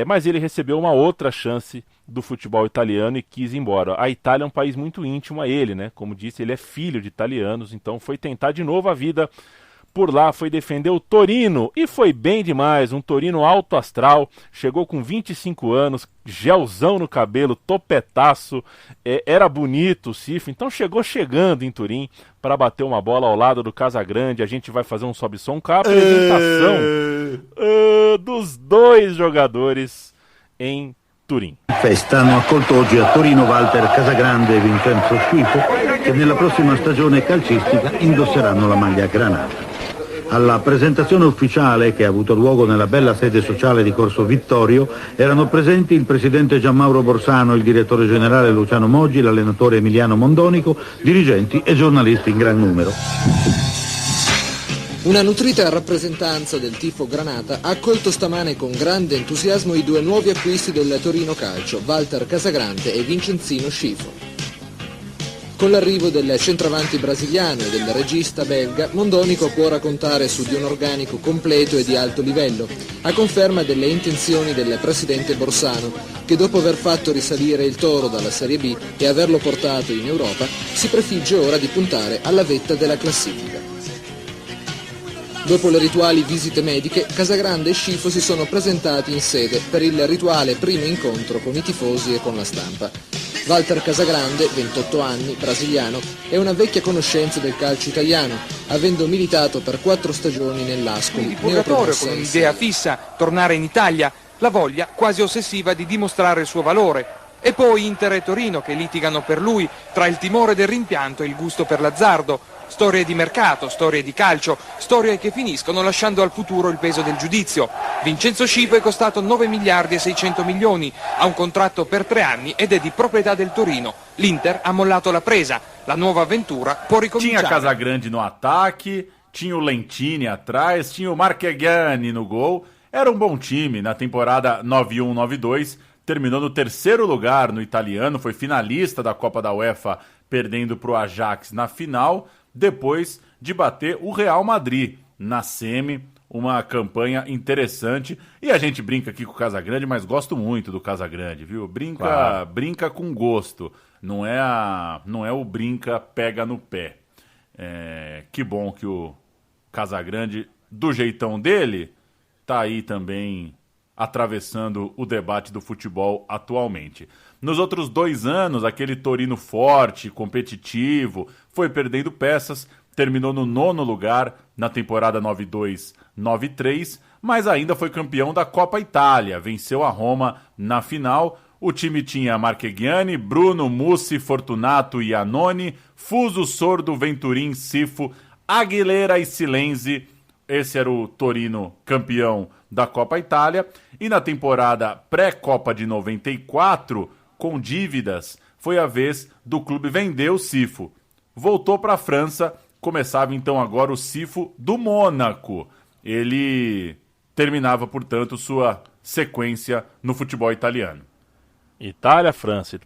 [SPEAKER 2] Mas ele recebeu uma outra chance do futebol italiano e quis ir embora. A Itália é um país muito íntimo a ele, né? Como disse, ele é filho de italianos, então foi tentar de novo a vida por lá, foi defender o Torino e foi bem demais, um Torino alto astral, chegou com 25 anos, gelzão no cabelo, topetaço, era bonito o Sifo, então chegando em Turim para bater uma bola ao lado do Casagrande. A gente vai fazer um sobe-som com a apresentação dos dois jogadores em Turim.
[SPEAKER 14] Festa hanno accolto oggi a Torino Walter Casagrande e Vincenzo Schifo, che nella prossima stagione calcistica indosseranno la maglia granata. Alla presentazione ufficiale, che ha avuto luogo nella bella sede sociale di Corso Vittorio, erano presenti il presidente Gianmauro Borsano, il direttore generale Luciano Moggi, l'allenatore Emiliano Mondonico, dirigenti e giornalisti in gran numero.
[SPEAKER 15] Una nutrita rappresentanza del tifo Granata ha accolto stamane con grande entusiasmo i due nuovi acquisti del Torino Calcio, Walter Casagrande e Vincenzino Schifo. Con l'arrivo del centravanti brasiliano e del regista belga, Mondonico può raccontare su di un organico completo e di alto livello, a conferma delle intenzioni del presidente Borsano, che dopo aver fatto risalire il Toro dalla Serie B e averlo portato in Europa, si prefigge ora di puntare alla vetta della classifica. Dopo le rituali visite mediche, Casagrande e Schifo si sono presentati in sede per il rituale primo incontro con i tifosi e con la stampa. Walter Casagrande, 28 anni, brasiliano, è una vecchia conoscenza del calcio italiano, avendo militato per 4 stagioni nell'Ascoli.
[SPEAKER 16] Il purgatorio con un'idea fissa, tornare in Italia, la voglia quasi ossessiva di dimostrare il suo valore. E poi Inter e Torino che litigano per lui, tra il timore del rimpianto e il gusto per l'azzardo. Storie di mercato, storie di calcio, storie che finiscono lasciando al futuro il peso del giudizio. Vincenzo Schifo è costato 9 miliardi e 600 milioni, ha un contratto per 3 anni ed è di proprietà del Torino. L'Inter ha mollato la presa, la nuova avventura può ricominciare.
[SPEAKER 3] Tinha Casagrande no ataque, tinha o Lentini atrás, tinha o Marchegiani no gol. Era um bom time na temporada 91-92, terminou no terceiro lugar no italiano, foi finalista da Copa da UEFA, perdendo para o Ajax na final, depois de bater o Real Madrid na semi, uma campanha interessante. E a gente brinca aqui com o Casagrande, mas gosto muito do Casagrande, viu? Brinca com gosto, não é o brinca pega no pé. Que bom que o Casagrande, do jeitão dele, tá aí também atravessando o debate do futebol atualmente. Nos outros 2 anos, aquele Torino forte, competitivo, foi perdendo peças, terminou no 9º lugar na temporada 92-93, mas ainda foi campeão da Copa Itália, venceu a Roma na final. O time tinha Marchegiani, Bruno, Mussi, Fortunato e Iannone, Fuso, Sordo, Venturin, Sifo, Aguilera e Silenzi. Esse era o Torino campeão da Copa Itália. E na temporada pré-Copa de 94, com dívidas, foi a vez do clube vender o Sifo. Voltou para a França, começava então agora o Sifo do Mônaco. Ele terminava, portanto, sua sequência no futebol italiano.
[SPEAKER 2] Itália, França,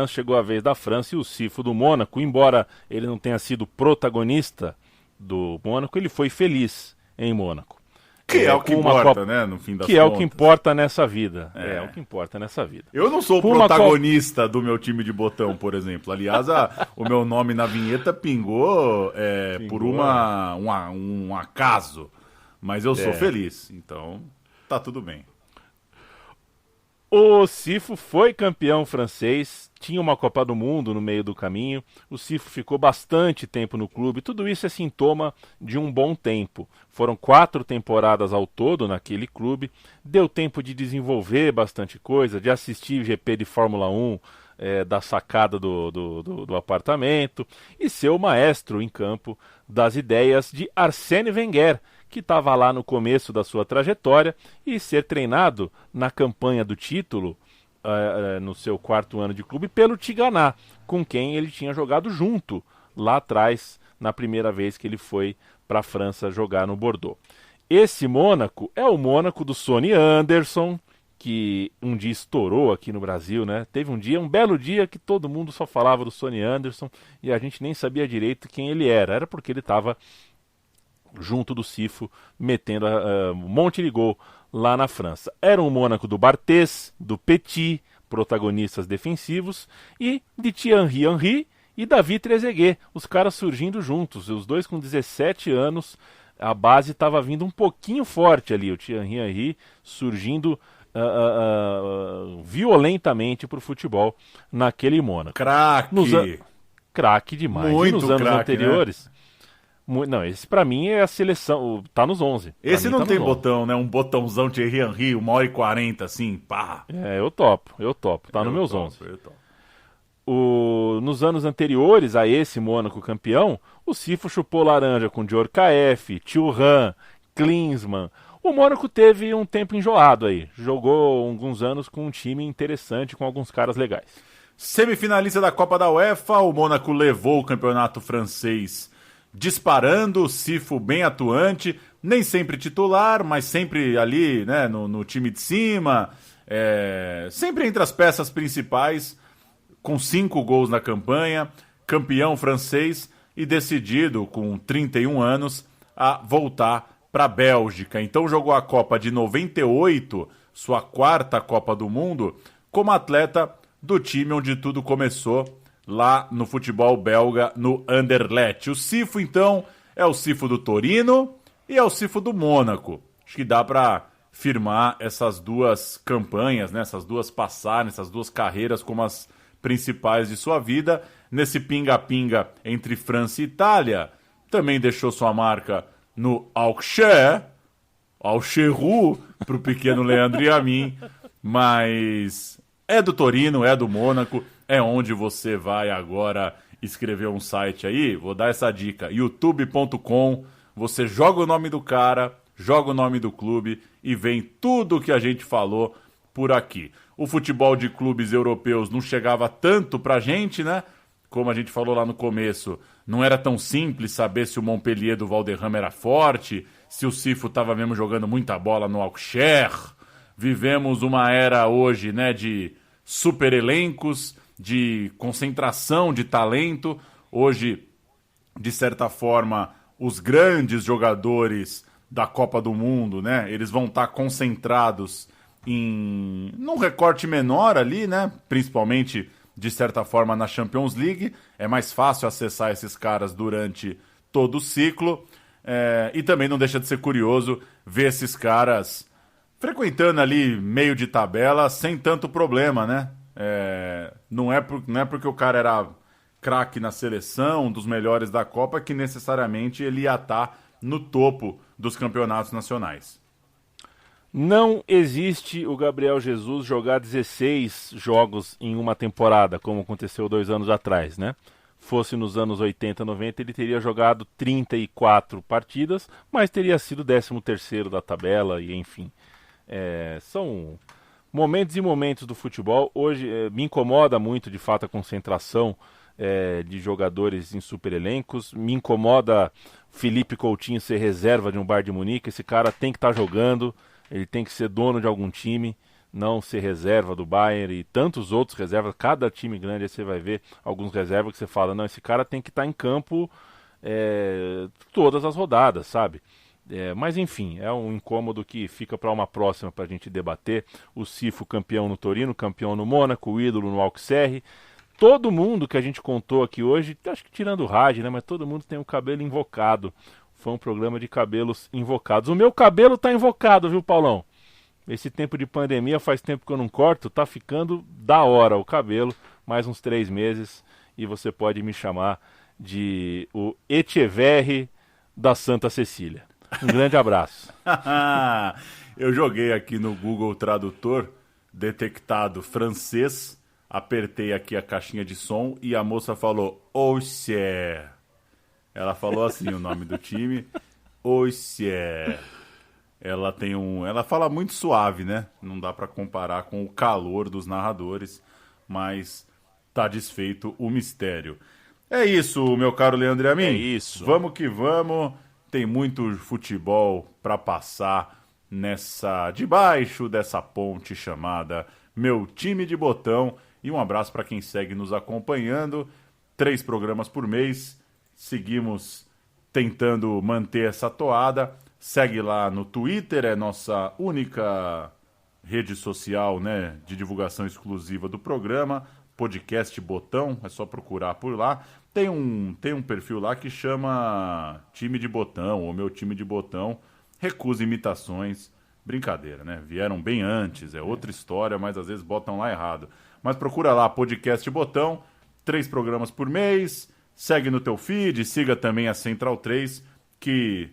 [SPEAKER 2] chegou a vez da França e o Sifo do Mônaco, embora ele não tenha sido protagonista do Mônaco, ele foi feliz em Mônaco.
[SPEAKER 3] Que é o que importa, né, no fim das contas.
[SPEAKER 2] Que é o que importa nessa vida. É o que importa nessa vida.
[SPEAKER 3] Eu não sou o protagonista do meu time de botão, por exemplo. Aliás, o meu nome na vinheta pingou por um acaso. Mas eu sou feliz, então tá tudo bem.
[SPEAKER 2] O Sifo foi campeão francês, tinha uma Copa do Mundo no meio do caminho, o Sifo ficou bastante tempo no clube, tudo isso é sintoma de um bom tempo. Foram 4 temporadas ao todo naquele clube, deu tempo de desenvolver bastante coisa, de assistir GP de Fórmula 1 da sacada do apartamento e ser o maestro em campo das ideias de Arsène Wenger, que estava lá no começo da sua trajetória, e ser treinado na campanha do título, no seu 4º ano de clube, pelo Tigana, com quem ele tinha jogado junto lá atrás, na primeira vez que ele foi para a França jogar no Bordeaux. Esse Mônaco é o Mônaco do Sonny Anderson, que um dia estourou aqui no Brasil, né? Teve um belo dia que todo mundo só falava do Sonny Anderson e a gente nem sabia direito quem ele era porque ele estava junto do Sifo, metendo um monte de gol lá na França. Era um Mônaco do Barthez, do Petit, protagonistas defensivos, e de Thierry Henry e David Trezeguet, os caras surgindo juntos, os dois com 17 anos, a base estava vindo um pouquinho forte ali, o Thierry Henry surgindo violentamente para o futebol naquele Mônaco. Craque demais.
[SPEAKER 3] Muito
[SPEAKER 2] nos anos
[SPEAKER 3] craque,
[SPEAKER 2] anteriores...
[SPEAKER 3] Né?
[SPEAKER 2] Não, esse pra mim é a seleção, tá nos 11.
[SPEAKER 3] Esse não tem botão, né? Um botãozão Thierry Henry, 1h40, assim, pá.
[SPEAKER 2] Eu topo, tá nos meus 11. Nos anos anteriores a esse Mônaco campeão, o Sifo chupou laranja com Djorkaeff, Thuram, Klinsmann. O Mônaco teve um tempo enjoado aí, jogou alguns anos com um time interessante, com alguns caras legais.
[SPEAKER 3] Semifinalista da Copa da UEFA, o Mônaco levou o campeonato francês disparando, o Sifo bem atuante, nem sempre titular, mas sempre ali, né, no time de cima, sempre entre as peças principais, com 5 gols na campanha, campeão francês e decidido, com 31 anos, a voltar para a Bélgica. Então jogou a Copa de 98, sua 4ª Copa do Mundo, como atleta do time onde tudo começou, lá no futebol belga, no Anderlecht. O Sifo, então, é o Sifo do Torino e é o Sifo do Mônaco. Acho que dá para firmar essas duas campanhas, né? Essas duas passagens, essas duas carreiras como as principais de sua vida. Nesse pinga-pinga entre França e Itália, também deixou sua marca no Auxerre, para o pequeno Leandro e a mim, mas é do Torino, é do Mônaco, é onde você vai agora escrever um site aí. Vou dar essa dica, youtube.com, você joga o nome do cara, joga o nome do clube e vem tudo que a gente falou por aqui. O futebol de clubes europeus não chegava tanto pra gente, né? Como a gente falou lá no começo, não era tão simples saber se o Montpellier do Valderrama era forte, se o Sifo estava mesmo jogando muita bola no Auxerre. Vivemos uma era hoje, né, de super elencos, de concentração de talento. Hoje, de certa forma, os grandes jogadores da Copa do Mundo, né, eles vão estar concentrados num recorte menor ali, né, principalmente, de certa forma, na Champions League. É mais fácil acessar esses caras durante todo o ciclo. E também não deixa de ser curioso ver esses caras frequentando ali meio de tabela sem tanto problema, né? Não é porque o cara era craque na seleção, um dos melhores da Copa, que necessariamente ele ia estar no topo dos campeonatos nacionais.
[SPEAKER 2] Não existe o Gabriel Jesus jogar 16 jogos em uma temporada, como aconteceu 2 anos atrás, né? Fosse nos anos 80, 90, ele teria jogado 34 partidas, mas teria sido 13º da tabela, e enfim. São momentos e momentos do futebol. Hoje me incomoda muito, de fato, a concentração de jogadores em super elencos. Me incomoda Felipe Coutinho ser reserva de um Bayern de Munique. Esse cara tem que estar jogando, ele tem que ser dono de algum time. não ser reserva do Bayern e tantos outros reservas, cada time grande aí você vai ver alguns reservas que você fala, não, esse cara tem que estar em campo todas as rodadas, sabe? Mas enfim, é um incômodo que fica para uma próxima para a gente debater. O Sifo campeão no Torino, campeão no Mônaco, o ídolo no Auxerre. Todo mundo que a gente contou aqui hoje, acho que tirando o Raj, né? Mas todo mundo tem o cabelo invocado. Foi um programa de cabelos invocados. O meu cabelo tá invocado, viu, Paulão? Esse tempo de pandemia, faz tempo que eu não corto, tá ficando da hora o cabelo. Mais uns 3 meses e você pode me chamar de o Etcheverry da Santa Cecília. Um grande abraço.
[SPEAKER 3] Eu joguei aqui no Google Tradutor, detectado francês, apertei aqui a caixinha de som e a moça falou Auxerre. Ela falou assim o nome do time, Auxerre. Ela fala muito suave, né? Não dá para comparar com o calor dos narradores, mas tá desfeito o mistério. É isso, meu caro Leandro e a mim.
[SPEAKER 2] É isso.
[SPEAKER 3] Vamos que vamos. Tem muito futebol para passar debaixo dessa ponte chamada Meu Time de Botão. E um abraço para quem segue nos acompanhando. 3 programas por mês. Seguimos tentando manter essa toada. Segue lá no Twitter, é nossa única rede social, né, de divulgação exclusiva do programa. Podcast Botão, é só procurar por lá. Tem um perfil lá que chama Time de Botão, ou Meu Time de Botão. Recusa imitações. Brincadeira, né? Vieram bem antes, é outra história, mas às vezes botam lá errado. Mas procura lá, Podcast Botão, 3 programas por mês. Segue no teu feed, siga também a Central 3, que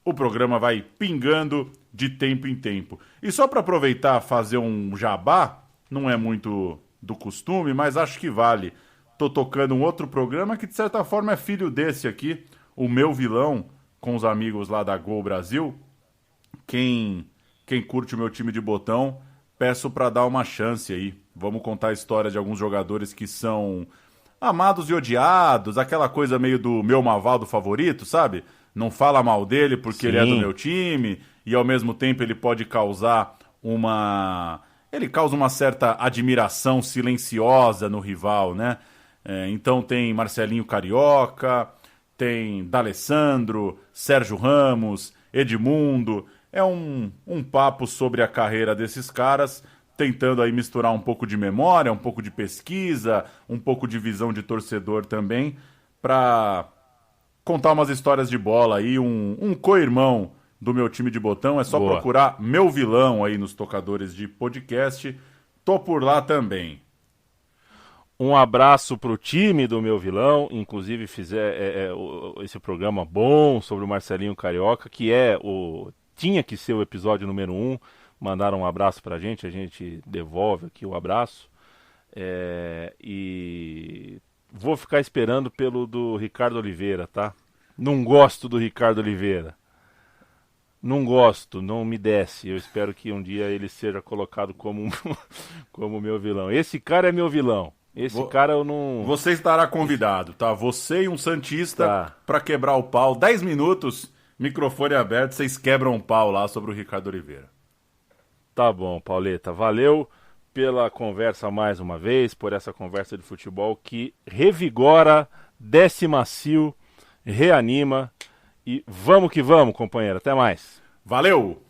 [SPEAKER 3] o programa vai pingando de tempo em tempo. E só para aproveitar, fazer um jabá, não é muito do costume, mas acho que vale. Tô tocando um outro programa que de certa forma é filho desse aqui, o Meu Vilão, com os amigos lá da Gol Brasil. Quem curte o Meu Time de Botão, peço para dar uma chance aí. Vamos contar a história de alguns jogadores que são amados e odiados, aquela coisa meio do meu Mavaldo favorito, sabe? Não fala mal dele porque
[SPEAKER 2] Sim.
[SPEAKER 3] Ele é do meu time e ao mesmo tempo ele pode causar Ele causa uma certa admiração silenciosa no rival, né? Então tem Marcelinho Carioca, tem D'Alessandro, Sérgio Ramos, Edmundo. É um papo sobre a carreira desses caras, tentando aí misturar um pouco de memória, um pouco de pesquisa, um pouco de visão de torcedor também, para contar umas histórias de bola aí, um co-irmão do Meu Time de Botão. É só
[SPEAKER 2] Boa.
[SPEAKER 3] procurar Meu Vilão aí nos tocadores de podcast. Tô por lá também.
[SPEAKER 2] Um abraço pro time do Meu Vilão, inclusive esse programa bom sobre o Marcelinho Carioca, que tinha que ser o episódio número 1. Mandaram um abraço pra gente, a gente devolve aqui o abraço. E vou ficar esperando pelo do Ricardo Oliveira, tá? Não gosto do Ricardo Oliveira. Não gosto, não me desce. Eu espero que um dia ele seja colocado como meu vilão. Esse cara é meu vilão. Cara eu não...
[SPEAKER 3] Você estará convidado, tá? Você e um santista pra quebrar o pau. 10 minutos, microfone aberto, vocês quebram o pau lá sobre o Ricardo Oliveira.
[SPEAKER 2] Tá bom, Pauleta. Valeu pela conversa mais uma vez, por essa conversa de futebol que revigora, desce macio, reanima. E vamos que vamos, companheiro. Até mais.
[SPEAKER 3] Valeu!